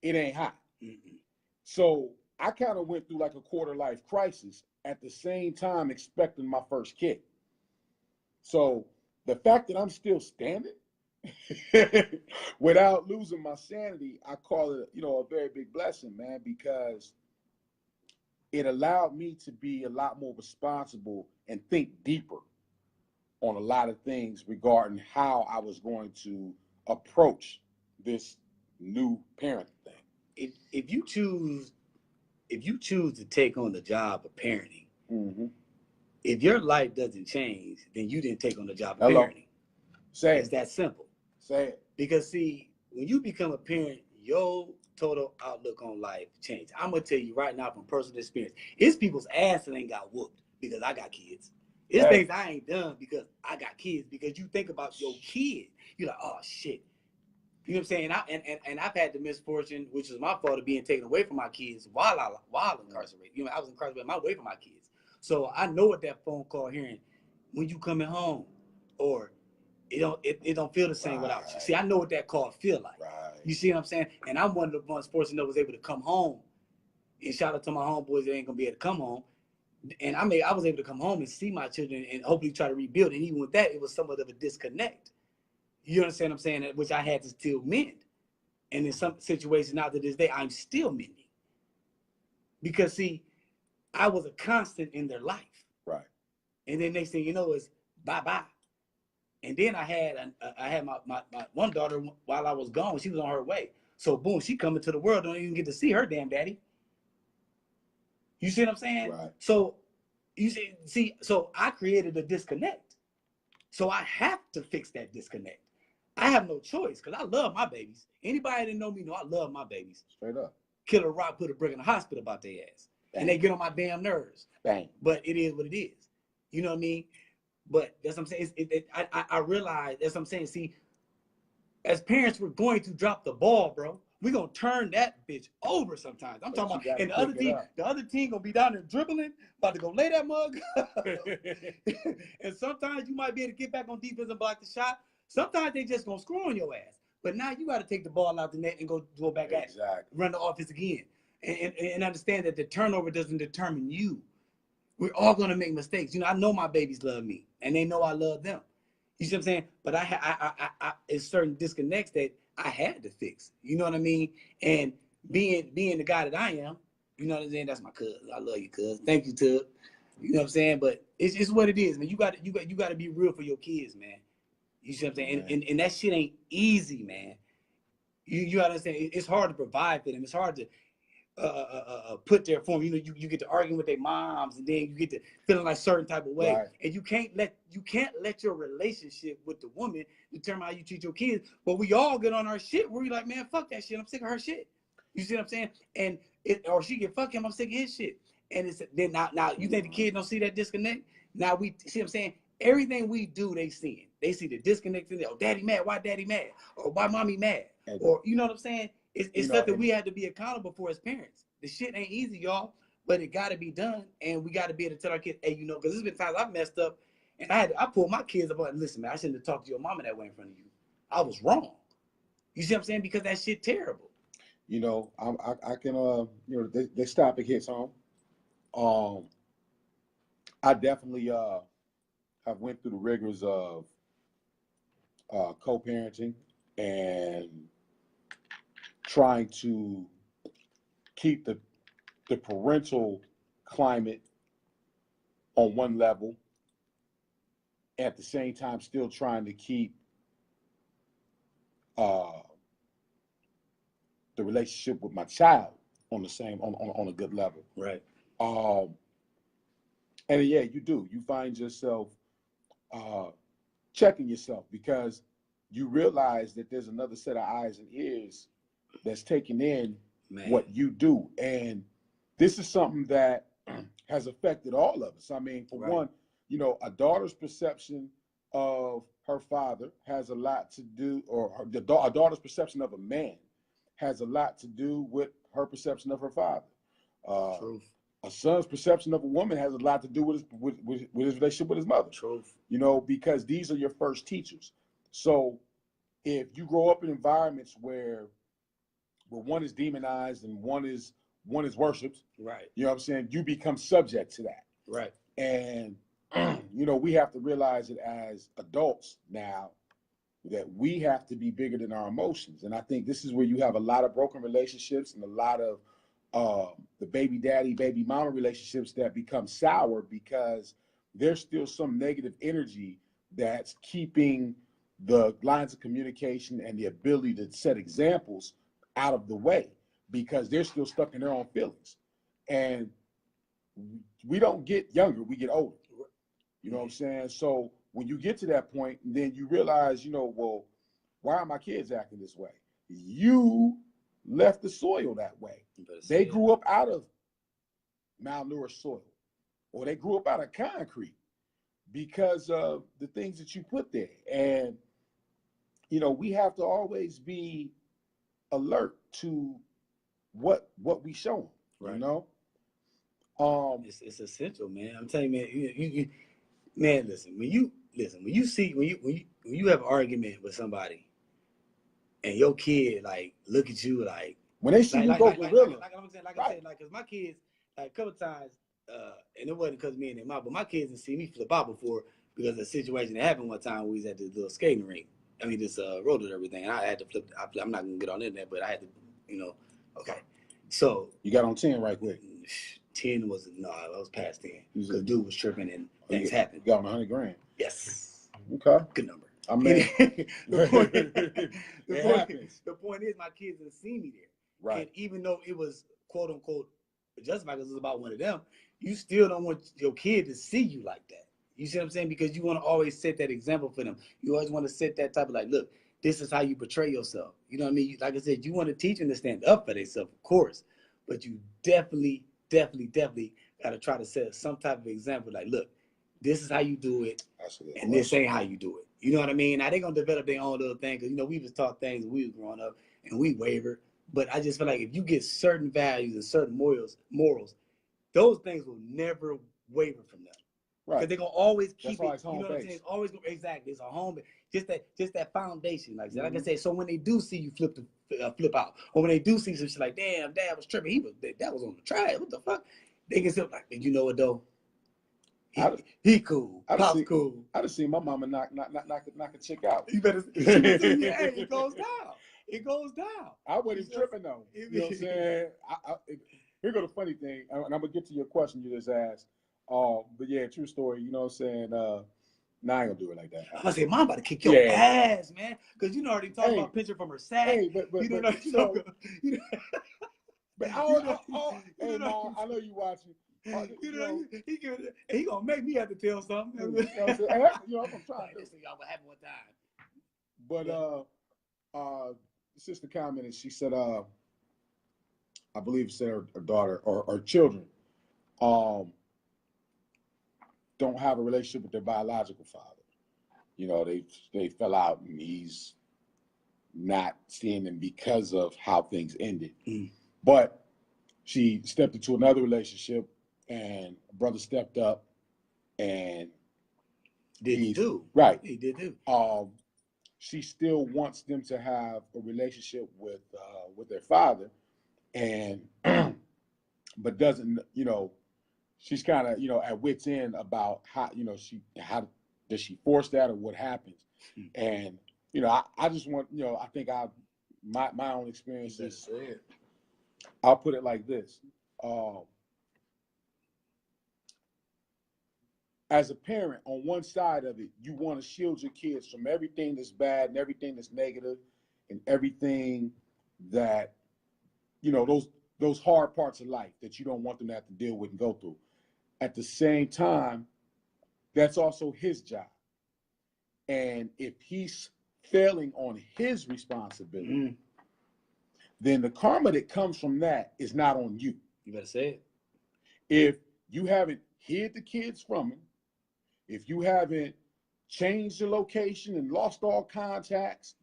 it ain't hot. So I kind of went through like a quarter life crisis at the same time expecting my first kid. So the fact that I'm still standing without losing my sanity, I call it, a very big blessing, man, because it allowed me to be a lot more responsible and think deeper on a lot of things regarding how I was going to approach this new parent thing. if you choose to take on the job of parenting, Mm-hmm. if your life doesn't change, then you didn't take on the job of Hello. parenting. Say It's it. that simple. Say it. Because see, when you become a parent, your total outlook on life changes. I'm gonna tell you right now from personal experience, it's people's ass that ain't got whooped because I got kids. It's Hey. things I ain't done because I got kids. Because you think about your kid, you're like, oh shit. You know what I'm saying? And I've had the misfortune, which is my fault, of being taken away from my kids while incarcerated. You know, I was incarcerated, I'm away from my kids. So I know what that phone call hearing when you coming home, or it don't feel the same without you. See, I know what that call feel like. Right. You see what I'm saying? And I'm one of the ones fortunate that was able to come home. And shout out to my homeboys that ain't gonna be able to come home. And I was able to come home and see my children and hopefully try to rebuild. And even with that, it was somewhat of a disconnect. You understand what I'm saying? Which I had to still mend. And in some situations now to this day, I'm still mending. Because see, I was a constant in their life. Right. And then next thing you know is bye-bye. And then I had my one daughter while I was gone. She was on her way. So boom, she coming to the world, don't even get to see her damn daddy. You see what I'm saying? Right. So you see, so I created a disconnect. So I have to fix that disconnect. I have no choice because I love my babies. Anybody that know me know I love my babies. Straight up. Killer Rock put a brick in the hospital about their ass. Bang. And they get on my damn nerves. Bang. But it is what it is. You know what I mean? But that's what I'm saying. I realize, that's what I'm saying. See, as parents, we're going to drop the ball, bro. We're going to turn that bitch over sometimes. I'm talking about, and the other team going to be down there dribbling, about to go lay that mug. And sometimes you might be able to get back on defense and block the shot. Sometimes they just going to screw on your ass. But now you got to take the ball out the net and go back at it. Run the offense again. And understand that the turnover doesn't determine you. We're all going to make mistakes. You know, I know my babies love me, and they know I love them. You see what I'm saying? But I it's certain disconnects that I had to fix. You know what I mean? And being the guy that I am, you know what I'm saying? That's my cousin. I love you, cuz. Thank you, Tub. You know what I'm saying? But it's what it is, man. You got to be real for your kids, man. You see what I'm saying? And that shit ain't easy, man. You understand? It's hard to provide for them. It's hard to put their form. You know, you get to arguing with their moms, and then you get to feeling like certain type of way. Right. And you can't let your relationship with the woman determine how you treat your kids. But we all get on our shit where we like, man, fuck that shit. I'm sick of her shit. You see what I'm saying? And or she get fuck him. I'm sick of his shit. And it's then now you think the kids don't see that disconnect? Now we see what I'm saying. Everything we do, they see it. They see the disconnect in there. Oh, daddy mad. Why daddy mad? Or why mommy mad? Or you know what I'm saying? It's stuff that we have to be accountable for as parents. The shit ain't easy, y'all, but it got to be done, and we got to be able to tell our kids, hey, you know, because there's been times I've messed up, and I pulled my kids up and listen, man, I shouldn't have talked to your mama that way in front of you. I was wrong. You see what I'm saying? Because that shit terrible. You know, I can you know, this topic hits home. I definitely have went through the rigors of co-parenting and trying to keep the parental climate on one level, at the same time still trying to keep the relationship with my child on the same on a good level. Right. And yeah, you find yourself checking yourself because you realize that there's another set of eyes and ears that's taking in what you do. And this is something that has affected all of us. I mean, for one, you know, a daughter's perception of her father has a lot to do, or a daughter's perception of a man has a lot to do with her perception of her father. Truth. A son's perception of a woman has a lot to do with his relationship with his mother. Truth. You know, because these are your first teachers. So if you grow up in environments where one is demonized and one is worshipped, right? You know what I'm saying? You become subject to that, right? And you know, we have to realize that as adults now, that we have to be bigger than our emotions. And I think this is where you have a lot of broken relationships and a lot of the baby daddy, baby mama relationships that become sour because there's still some negative energy that's keeping the lines of communication and the ability to set examples out of the way. because they're still stuck in their own feelings. And we don't get younger, we get older. You know what I'm saying? So when you get to that point, then you realize, well, why are my kids acting this way? You left the soil that way. They grew up out of malnourished soil, or they grew up out of concrete because of the things that you put there. And, we have to always be alert to what we show them, Right. It's essential, man. I'm telling you, man. Man, listen. When you have an argument with somebody, and your kid like look at you like when they see you go gorilla, like I'm saying, because my kids like a couple times, and it wasn't because me and their mom, but my kids didn't see me flip out before because of a situation that happened one time when we was at this little skating rink. I mean, this road and everything, and I had to flip. I'm not gonna get on internet, but I had to, okay. So you got on 10 right quick. 10 was I was past 10 because dude was tripping and things happened. You got on $100,000. Yes. Okay. Good number. I mean, the point is, my kids didn't see me there. Right. And even though it was quote unquote justified because it was about one of them, you still don't want your kid to see you like that. You see what I'm saying? Because you want to always set that example for them. You always want to set that type of like, look, this is how you portray yourself. You know what I mean? Like I said, you want to teach them to stand up for themselves, of course, but you definitely got to try to set some type of example. Like, look, this is how you do it, and this ain't how you do it. You know what I mean? Now they're gonna develop their own little thing because we was taught things when we was growing up and we wavered. But I just feel like if you get certain values and certain morals, those things will never waver from them. Right. Because they're gonna always keep it. You know what I'm saying? It's always exactly. It's a home. Just that foundation, like I said. So when they do see you flip out, or when they do see some shit like, damn, Dad was tripping. That was on the trial. What the fuck? They can say like, you know what though? He cool. Pop's cool. I just seen my mama knock a chick out. You better. Hey, it goes down. It goes down. I wasn't tripping though. You know what I'm saying? Here go the funny thing, and I'm gonna get to your question you just asked. But yeah, true story. You know what I'm saying? Nah, I ain't gonna do it like that. I'm gonna say, Mom about to kick your ass, man, because already talking about picture from her sack. Hey, but but I don't know. Hey, Mom, I know you watching. He gonna make me have to tell something. I'm trying. This y'all what happened one time. But sister commented. She said, I believe it said her daughter or children, don't have a relationship with their biological father. They fell out, and he's not seeing them because of how things ended. But she stepped into another relationship, and a brother stepped up, and he did too. Right. He did too. She still wants them to have a relationship with their father, and but doesn't, she's kind of, at wit's end about how does she force that or what happens. And I just want, I think my own experiences, I'll put it like this. As a parent, on one side of it, you want to shield your kids from everything that's bad and everything that's negative and everything that, those hard parts of life that you don't want them to have to deal with and go through. At the same time, that's also his job. And if he's failing on his responsibility, then the karma that comes from that is not on you. You better say it. If you haven't hid the kids from him, if you haven't changed your location and lost all contacts,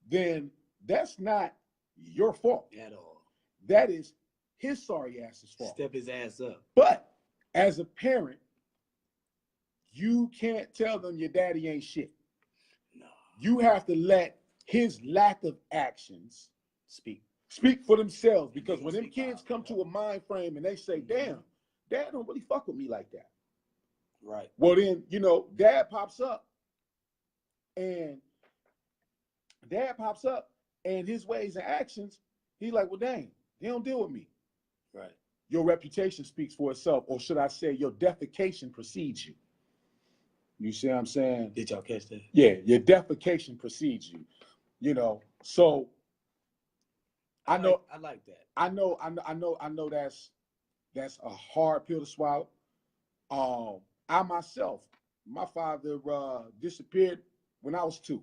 then that's not your fault at all. That is his sorry ass's fault. Step his ass up. But as a parent, you can't tell them your daddy ain't shit. No. You have to let his lack of actions speak for themselves. Because when them kids come to a mind frame and they say, damn, Dad don't really fuck with me like that. Right. Well, then, Dad pops up and his ways and actions, he's like, well, dang, they don't deal with me. Right. Your reputation speaks for itself, or should I say your defecation precedes you. You see what I'm saying? Did y'all catch that? Yeah, your defecation precedes you. So I know, I like that. I know that's a hard pill to swallow. I myself, my father disappeared when I was 2.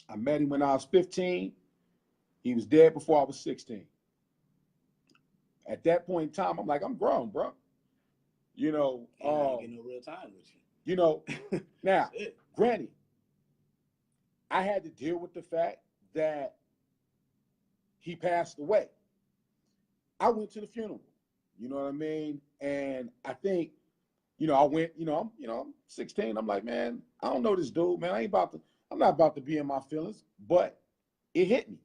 I met him when I was 15. He was dead before I was 16. At that point in time, I'm like, I'm grown, bro. You know, And I ain't getting no real time with you know, you. now, That's it. granted, I had to deal with the fact that he passed away. I went to the funeral. You know what I mean? And I think, I went, I'm 16. I'm like, man, I don't know this dude, man. I'm not about to be in my feelings, but it hit me.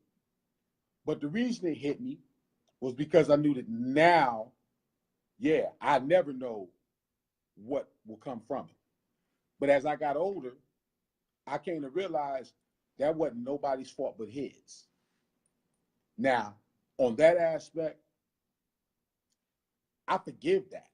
But the reason it hit me was because I knew that now, yeah, I never know what will come from it. But as I got older, I came to realize that wasn't nobody's fault but his. Now, on that aspect, I forgive that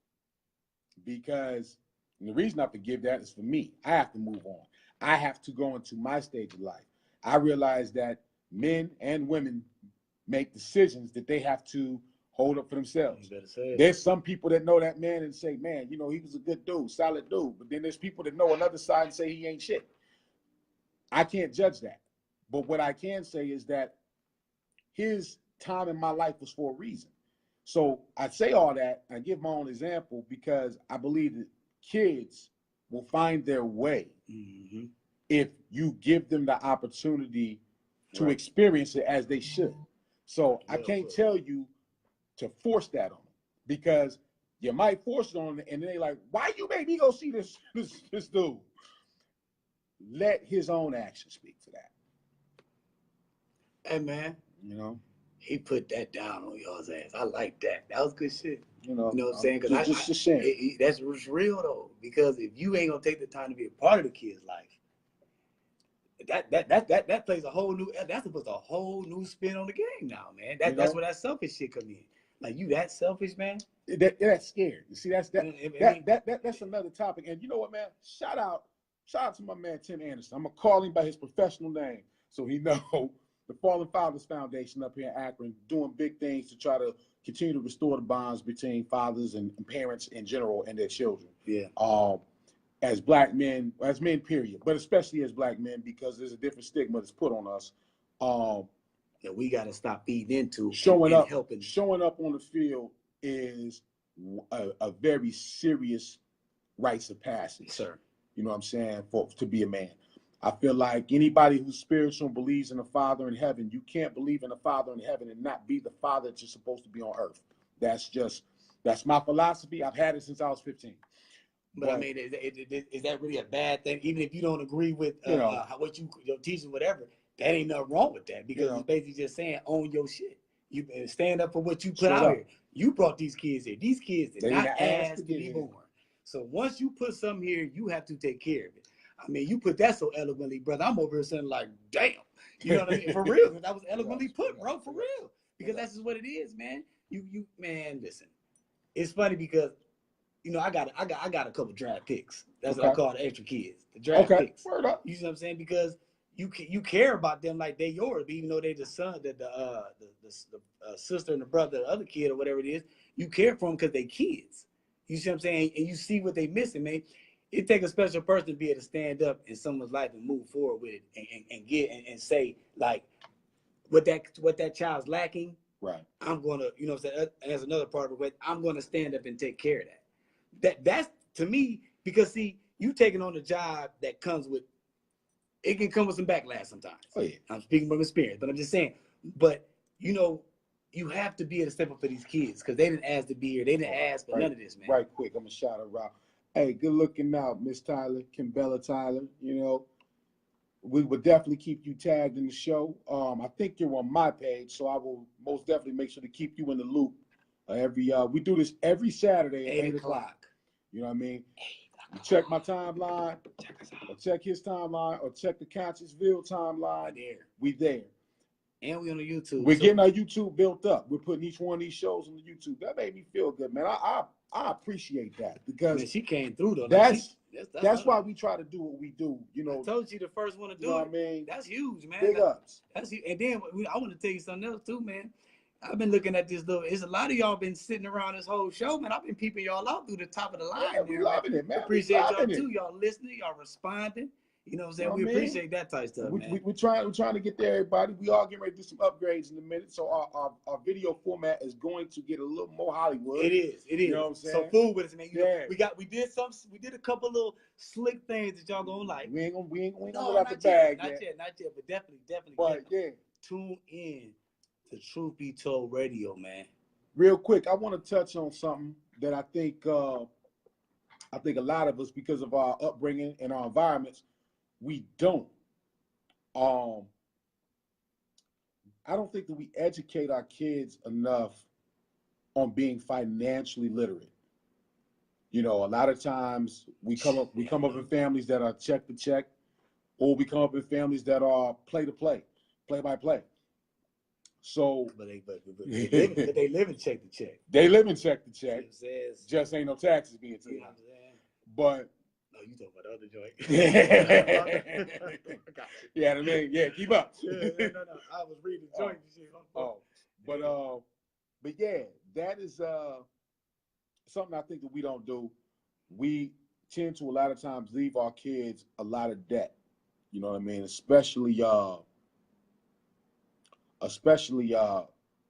because the reason I forgive that is for me. I have to move on. I have to go into my stage of life. I realize that men and women make decisions that they have to hold up for themselves. You better say it. There's some people that know that man and say, man, he was a good dude, solid dude. But then there's people that know another side and say he ain't shit. I can't judge that. But what I can say is that his time in my life was for a reason. So I say all that, I give my own example because I believe that kids will find their way if you give them the opportunity to experience it as they should. So I can't tell you to force that on them because you might force it on them and then they're like, why you made me go see this dude? Let his own actions speak for that. Hey, man. He put that down on y'all's ass. I like that. That was good shit. You know what I'm saying? Because just a shame. That's real though. Because if you ain't gonna take the time to be a part of the kid's life, that plays a whole new. That puts a whole new spin on the game now, man. That's where that selfish shit come in. Like you that selfish, man. That's scared. You see, that's another topic. And you know what, man? Shout out to my man Tim Anderson. I'm gonna call him by his professional name so he know. The Fallen Fathers Foundation up here in Akron doing big things to try to continue to restore the bonds between fathers and parents in general and their children. Yeah. As black men, as men, period, but especially as black men because there's a different stigma that's put on us. That we got to stop feeding into. Showing up on the field is a very serious rites of passage. Sir. You know what I'm saying? To be a man. I feel like anybody who's spiritual and believes in a Father in heaven, you can't believe in a Father in heaven and not be the Father that you're supposed to be on earth. That's my philosophy. I've had it since I was 15. But I mean, is that really a bad thing? Even if you don't agree with what your teaching, whatever, that ain't nothing wrong with that because it's basically just saying own your shit. You stand up for what you put out here. You brought these kids here. These kids did not ask to be born. So once you put something here, you have to take care of it. I mean, you put that so eloquently, brother. I'm over here saying like, damn. You know what I mean? For real. That was eloquently put, bro. For real. Because that's just what it is, man. Man, listen. It's funny because, I got a couple draft picks. That's what I call the extra kids. The draft picks. Word up. You see what I'm saying? Because you care about them like they yours, even though they the son, the sister and the brother, the other kid or whatever it is. You care for them because they kids. You see what I'm saying? And you see what they missing, man. It takes a special person to be able to stand up in someone's life and move forward with it and get and say like what that child's lacking. Right. I'm gonna, as another part of it, I'm gonna stand up and take care of that. That's to me because see, you taking on a job that comes with it can come with some backlash sometimes. Oh yeah. I'm speaking from experience, but I'm just saying. But you have to be able to step up for these kids because they didn't ask to be here. They didn't ask for none of this, man. Right quick, I'm gonna shout her out. Hey, good looking out, Miss Tyler, Kimbella Tyler. We will definitely keep you tagged in the show. I think you're on my page, so I will most definitely make sure to keep you in the loop. We do this every Saturday at 8 o'clock. You know what I mean? You check my timeline, or check his timeline, or check the Consciousville timeline. We there. And we on the YouTube. We're getting our YouTube built up. We're putting each one of these shows on the YouTube. That made me feel good, man. I appreciate that because man, she came through though. That's That's why we try to do what we do. You I know, told you the first one to do know it. what I mean? That's huge, man. Big ups. That's huge. And then I want to tell you something else too, man. I've been looking at this little. It's a lot of y'all been sitting around this whole show, man. I've been peeping y'all out through the top of the line. Yeah, we loving it, man. Appreciate y'all too. Y'all listening, y'all responding. You know what I'm saying? We appreciate that type of stuff, man. We're trying to get there, everybody. We are getting ready to do some upgrades in a minute. So our video format is going to get a little more Hollywood. It is. You know what I'm saying? So fool with us, man. Yeah. We did a couple little slick things that y'all gonna like. We ain't gonna No, let out the bag not yet. yet, but definitely. But yeah. Tune in to Truth Be Told Radio, man. Real quick, I want to touch on something that I think a lot of us, because of our upbringing and our environments, we don't. I don't think that we educate our kids enough on being financially literate. You know, a lot of times we come up in families that are check to check, or we come up in families that are play to play by play. So, but they live in check to check. They live in check to check. Says, just ain't no taxes being taken. You know what I'm saying? But no, you talking about the other joint. Yeah, I mean, yeah, keep up. No. I was reading the joint. But yeah, that is something I think that we don't do. We tend to a lot of times leave our kids a lot of debt. You know what I mean? Especially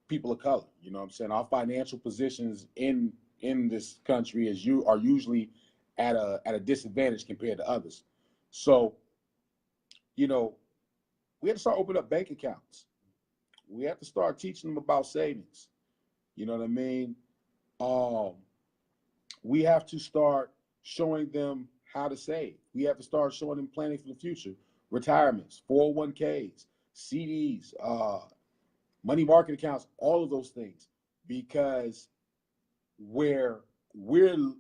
people of color. You know what I'm saying? Our financial positions in this country are usually at a disadvantage compared to others. So, you know, we have to start opening up bank accounts. We have to start teaching them about savings. You know what I mean? We have to start showing them how to save. We have to start showing them planning for the future, retirements, 401ks, CDs, money market accounts, all of those things, because where we're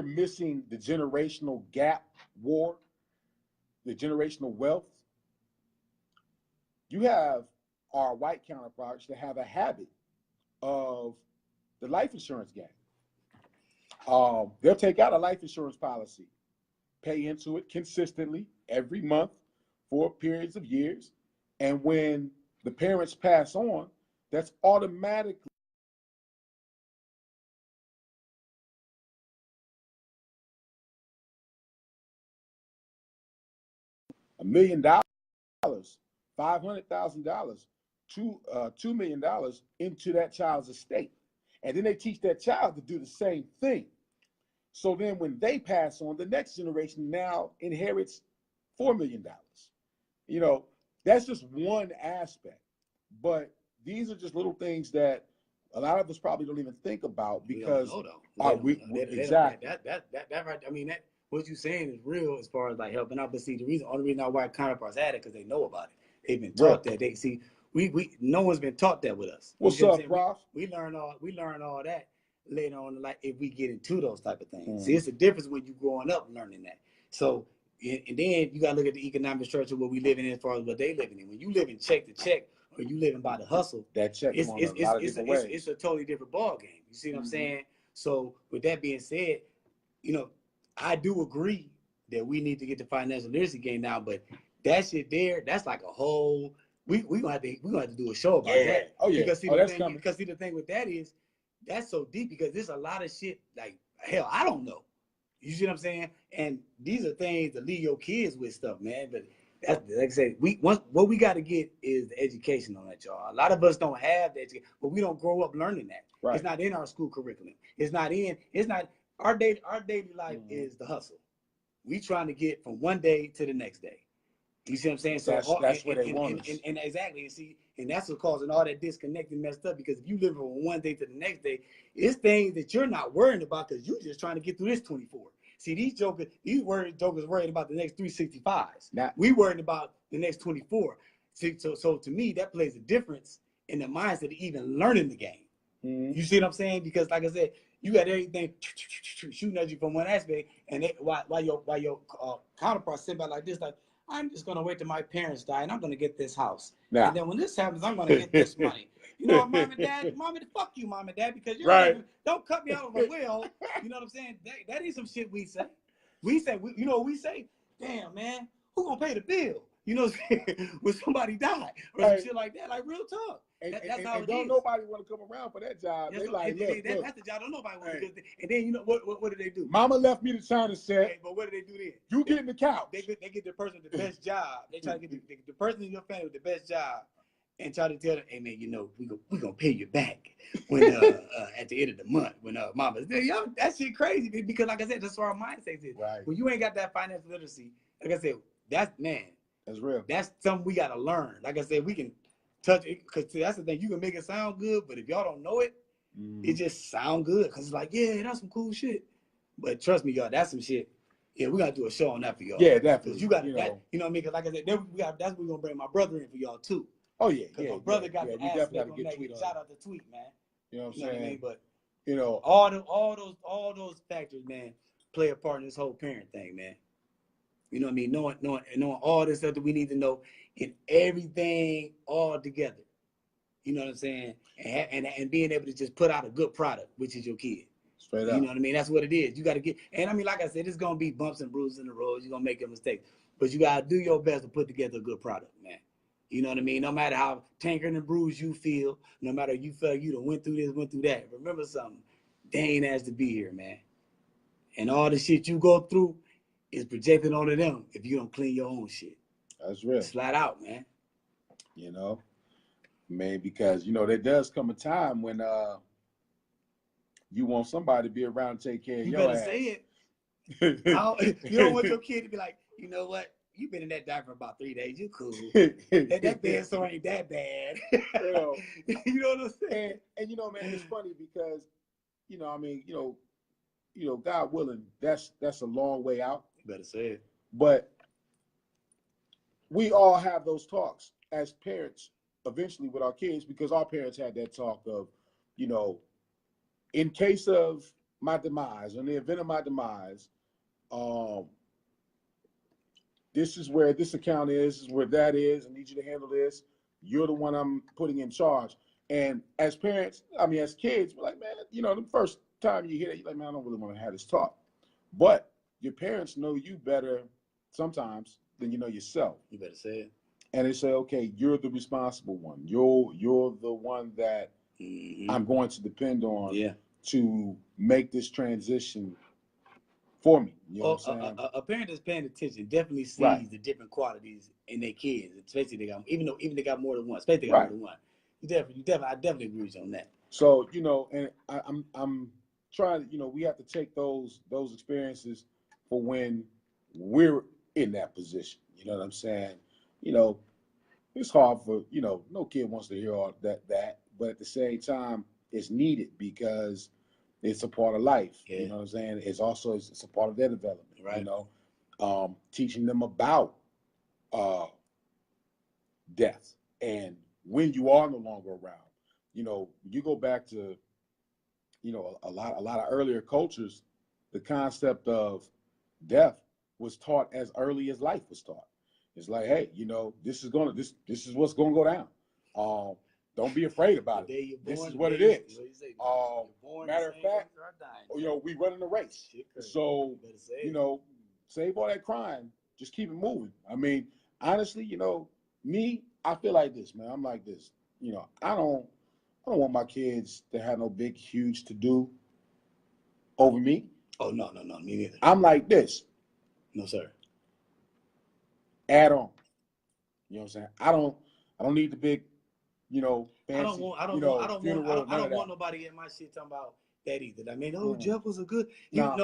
missing the generational gap war, the generational wealth. You have our white counterparts that have a habit of the life insurance game. They'll take out a life insurance policy, pay into it consistently every month for periods of years, and when the parents pass on, that's automatically $1 million, $500,000, $2 million into that child's estate. And then they teach that child to do the same thing. So then when they pass on, the next generation now inherits $4 million. You know, that's just one aspect. But these are just little things that a lot of us probably don't even think about, because exactly that right. I mean, that what you're saying is real as far as like helping out. But see, the only reason our white counterparts had it because they know about it. They've been taught that. They see we no one's been taught that with us. What's up, Prof? We learn all that later on, like if we get into those type of things. See, it's a difference when you growing up learning that. So and then you gotta look at the economic structure where we living in as far as what they living in. When you live in check to check, or you living by the hustle, that check it's a totally different ball game. You see what I'm saying? So with that being said, you know, I do agree that we need to get the financial literacy game now, but that shit there, that's like a whole. We gonna have to do a show about that. Oh yeah. Because see the thing with that is that's so deep, because there's a lot of shit like hell I don't know. You see what I'm saying? And these are things to leave your kids with stuff, man. But that's, like I said, what we got to get is the education on that, y'all. A lot of us don't have the education, but we don't grow up learning that. Right. It's not in our school curriculum. It's not our daily life is the hustle. We trying to get from one day to the next day. You see what I'm saying? So that's what they want us. And exactly. And that's what's causing all that disconnect and messed up, because if you live from one day to the next day, it's things that you're not worrying about because you're just trying to get through this 24. See, these jokers worried about the next 365s. We worried about the next 24. See, so to me, that plays a difference in the mindset of even learning the game. Mm-hmm. You see what I'm saying? Because like I said, you got everything shooting at you from one aspect, and while your counterpart sit back like this, like, I'm just gonna wait till my parents die, and I'm gonna get this house. Nah. And then when this happens, I'm gonna get this money. You know what, mom and dad? Fuck you, mom and dad, because you're right. Don't cut me out of a will. You know what I'm saying? That is some shit we say. we say, you know what we say? Damn, man, who gonna pay the bill? You know what I'm saying? When somebody died or some shit like that, like real talk. That's how it don't is. nobody want to come around for that job. They like, look, that's the job. Don't nobody want to do. And then you know what do they do? Mama left me the China set. Hey, but what do they do then? You get in the couch. They get the person with the best job. They try to get the person in your family with the best job, and try to tell them, hey man, you know we gonna pay you back when at the end of the month when mama's there. Yo, that shit crazy because like I said, that's where our mindset is. Right. When you ain't got that financial literacy, like I said, that's real. That's something we gotta learn. Like I said, we can touch it because that's the thing. You can make it sound good, but if y'all don't know it, it just sound good because it's like, yeah, that's some cool shit. But trust me, y'all, that's some shit. Yeah, we gotta do a show on that for y'all. Yeah, definitely. You got that. You know what I mean? Because like I said, that's what we're gonna bring my brother in for y'all too. Oh yeah, because my brother got the ass on that. Shout out to Tweet, man. You know what I'm saying? What I mean? But you know, all those factors, man, play a part in this whole parent thing, man. You know what I mean? Knowing all this stuff that we need to know and everything all together. You know what I'm saying? And being able to just put out a good product, which is your kid. Straight up. You know what I mean? That's what it is. You got to get, and I mean, like I said, it's going to be bumps and bruises in the road. You're going to make a mistake. But you got to do your best to put together a good product, man. You know what I mean? No matter how tankered and bruised you feel, no matter you feel you done went through this, went through that. Remember something. They ain't asked to be here, man. And all the shit you go through is projected onto them if you don't clean your own shit. That's real. Flat out, man. You know? Man, because, you know, there does come a time when you want somebody to be around to take care of your ass. You better say it. You don't want your kid to be like, you know what? You've been in that diaper about 3 days. You cool. that bed sore ain't that bad. You know what I'm saying? And you know, man, it's funny because, you know, I mean, you know, God willing, that's a long way out. You better say it. But we all have those talks as parents eventually with our kids because our parents had that talk of, you know, in case of my demise, in the event of my demise, this is where this account is, this is where that is. I need you to handle this. You're the one I'm putting in charge. And as parents, I mean, as kids, we're like, man, you know, the first time you hear that, you're like, man, I don't really want to have this talk. But your parents know you better sometimes than you know yourself. You better say it. And they say, okay, you're the responsible one. You're the one that I'm going to depend on to make this transition for me. You know what I'm saying? A parent that's paying attention definitely sees the different qualities in their kids, especially they got even they got more than one, especially they got more than one. I definitely agree with you on that. So, you know, and I'm trying, you know, we have to take those experiences for when we're in that position. You know what I'm saying? You know, it's hard for, you know, no kid wants to hear all that, but at the same time, it's needed because it's a part of life. Yeah. You know what I'm saying? It's also, it's a part of their development, right? You know, teaching them about death and when you are no longer around. You know, you go back to, you know, a lot of earlier cultures, the concept of death was taught as early as life was taught. It's like, hey, you know, this is what's gonna go down. Don't be afraid about it. This is what it is. Matter of fact, you know, we running a race. So, you know, save all that crying. Just keep it moving. I mean, honestly, you know, me, I feel like this, man. I'm like this. You know, I don't want my kids to have no big, huge to do over me. Oh no, me neither. I'm like this. No, sir. Add on. You know what I'm saying? I don't need the big, you know, fancy, I don't want nobody in my shit talking about that either. I mean, Jeff was a good. No.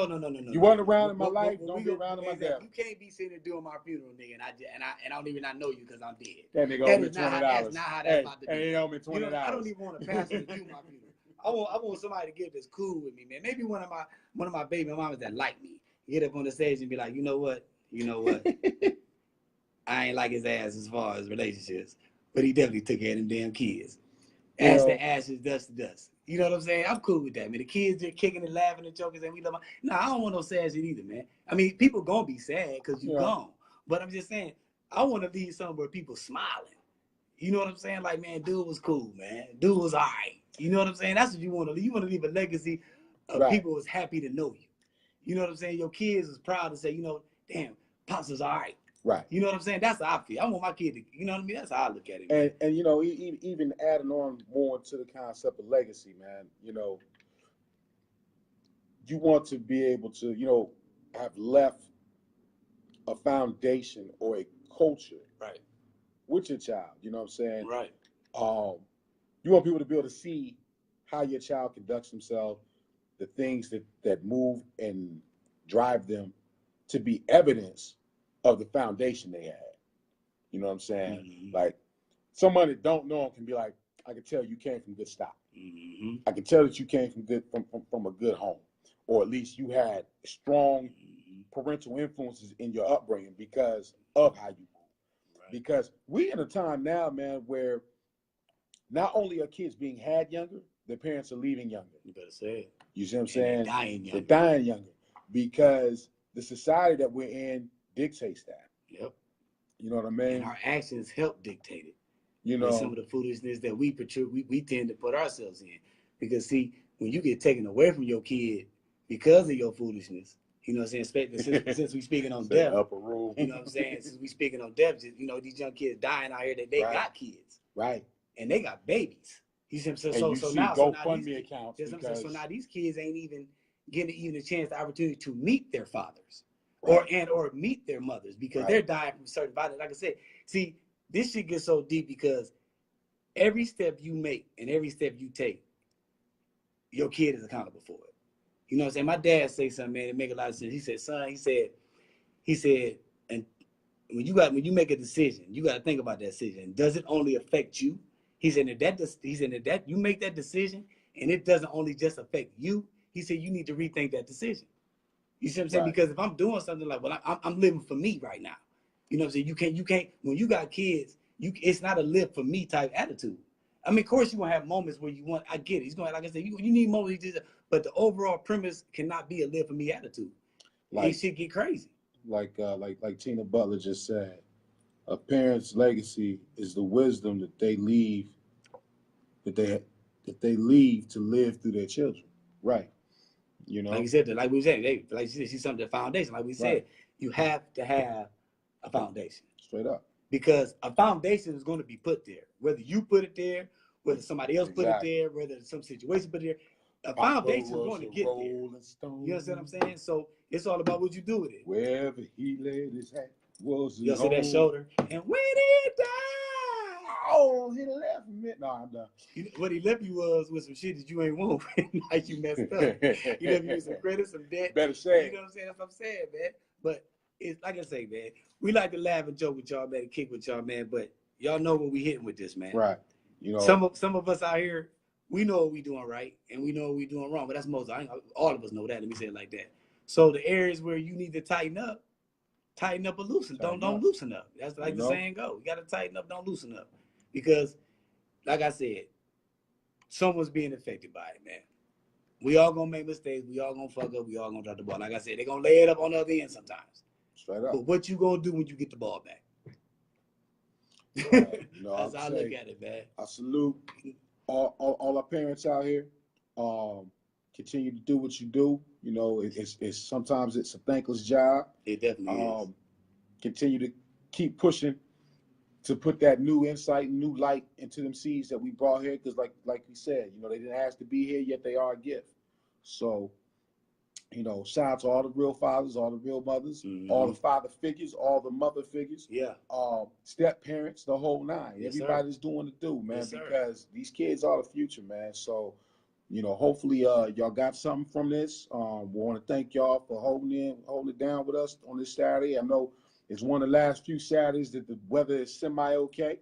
You weren't around in my life. Don't be around in my death. You can't be sitting there doing my funeral, nigga, and I don't even know you because I'm dead. That nigga owe me $20. That's not how that's about to be. He owe me $20. I don't even want a pastor to do my funeral. I want somebody to get that's cool with me, man. Maybe one of my baby mamas that like me get up on the stage and be like, you know what? I ain't like his ass as far as relationships, but he definitely took care of them damn kids. Ash to ashes, dust to dust. You know what I'm saying? I'm cool with that, man. The kids are kicking and laughing and joking, and we love them. No, I don't want no sad shit either, man. I mean, people gonna be sad because you gone. But I'm just saying, I want to leave somewhere where people smiling. You know what I'm saying? Like, man, dude was cool, man. Dude was all right. You know what I'm saying? That's what you want to leave. You want to leave a legacy of people was happy to know you. You know what I'm saying? Your kids is proud to say, you know, damn, pops is all right. Right. You know what I'm saying? That's how I feel. I want my kid to, you know what I mean? That's how I look at it. Man. And you know, even adding on more to the concept of legacy, man. You know, you want to be able to, you know, have left a foundation or a culture Right. with your child. You know what I'm saying? Right. You want people to be able to see how your child conducts themselves, the things that move and drive them to be evidence of the foundation they had. You know what I'm saying? Mm-hmm. Like somebody that don't know them can be like, I can tell you came from good stock. Mm-hmm. I can tell that you came from a good home, or at least you had strong parental influences in your upbringing because of how you move. Right. Because we in a time now, man, where not only are kids being had younger, their parents are leaving younger. You better say it. You see what I'm saying? They're dying younger. They're dying younger because the society that we're in dictates that. Yep. You know what I mean? And our actions help dictate it. You know, with some of the foolishness that we tend to put ourselves in. Because see, when you get taken away from your kid because of your foolishness, you know what I'm saying? Since we speaking on death, upper room. You know what I'm saying? Since we speaking on death, you know, these young kids dying out here that they got kids. Right. And they got babies. You see what I'm saying? So now GoFundMe accounts. So now these kids ain't even getting a chance, the opportunity to meet their fathers. Right. or meet their mothers because they're dying from certain violence. Like I said, see, this shit gets so deep because every step you make and every step you take, your kid is accountable for it. You know what I'm saying? My dad say something, man, it make a lot of sense. He said, son, he said, and when you make a decision, you got to think about that decision. Does it only affect you? He said, if you make that decision and it doesn't only just affect you, he said, you need to rethink that decision. You see what I'm saying? Right. Because if I'm doing something like, well, I'm living for me right now. You know what I'm saying? You can't. When you got kids, it's not a live for me type attitude. I mean, of course, you gonna have moments where you want. I get it. He's gonna, like I said, you need moments. But the overall premise cannot be a live for me attitude. Like shit get crazy. Like Tina Butler just said, a parent's legacy is the wisdom that they leave, that they leave to live through their children. Right. You know, like you said, like we said, like she something the foundation. Like we said, you have to have a foundation. Straight up. Because a foundation is going to be put there, whether you put it there, whether somebody else put it there, whether some situation put it there. A foundation is going to get there. You understand what I'm saying? So it's all about what you do with it. Wherever he laid his hat was his home. You see that shoulder? And when he died, oh, he left me. No, I'm done. What he left you was some shit that you ain't want. Like you messed up. He left you with some credit, some debt. Better say. You know what I'm saying? That's what I'm saying, man. But it's like I say, man, we like to laugh and joke with y'all, man, and kick with y'all, man. But y'all know what we hitting with this, man. Right. You know, some of us out here, we know what we doing right and we know what we doing wrong. But that's most. All of us know that. Let me say it like that. So the areas where you need to tighten up or loosen. Don't loosen up. That's like the saying go. You got to tighten up. Don't loosen up. Because, like I said, someone's being affected by it, man. We all gonna make mistakes. We all gonna fuck up. We all gonna drop the ball. Like I said, they're gonna lay it up on the other end sometimes. Straight up. But what you gonna do when you get the ball back? You know, that's how I look at it, man. I salute all our parents out here. Continue to do what you do. You know, it's sometimes it's a thankless job. It definitely is. Continue to keep pushing to put that new insight and new light into them seeds that we brought here. Because like we said, you know, they didn't ask to be here, yet they are a gift. So, you know, shout out to all the real fathers, all the real mothers, all the father figures, all the mother figures. Yeah. Step parents, the whole nine. Yes, everybody's doing the do, man, yes, because these kids are the future, man. So, you know, hopefully y'all got something from this. We want to thank y'all for holding it down with us on this Saturday. I know it's one of the last few Saturdays that the weather is semi-okay,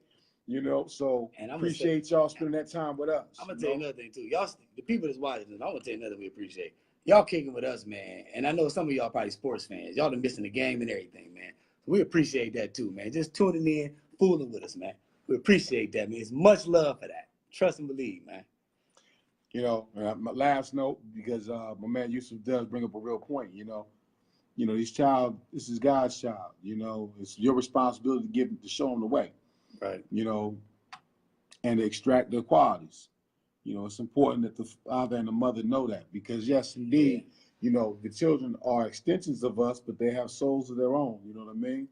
you know, so and appreciate y'all spending that time with us. I'm going to tell you another thing, too. Y'all, the people that's watching this, I'm going to tell you another we appreciate. Y'all kicking with us, man. And I know some of y'all probably sports fans. Y'all been missing the game and everything, man. We appreciate that, too, man. Just tuning in, fooling with us, man. We appreciate that, man. It's much love for that. Trust and believe, man. You know, my last note, because my man Yusuf does bring up a real point, you know, this is God's child, you know, it's your responsibility to show them the way, right? You know, and to extract their qualities. You know, it's important that the father and the mother know that, because yes, indeed, you know, the children are extensions of us, but they have souls of their own. You know what I mean?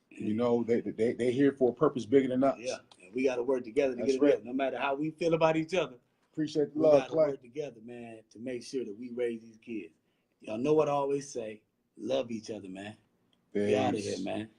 You know, they're here for a purpose bigger than us. Yeah, and we got to work together to That's get it right. done. No matter how we feel about each other, Appreciate the we love, got to Clay. work together, man, to make sure that we raise these kids. Y'all know what I always say: love each other, man. Get out of here, man.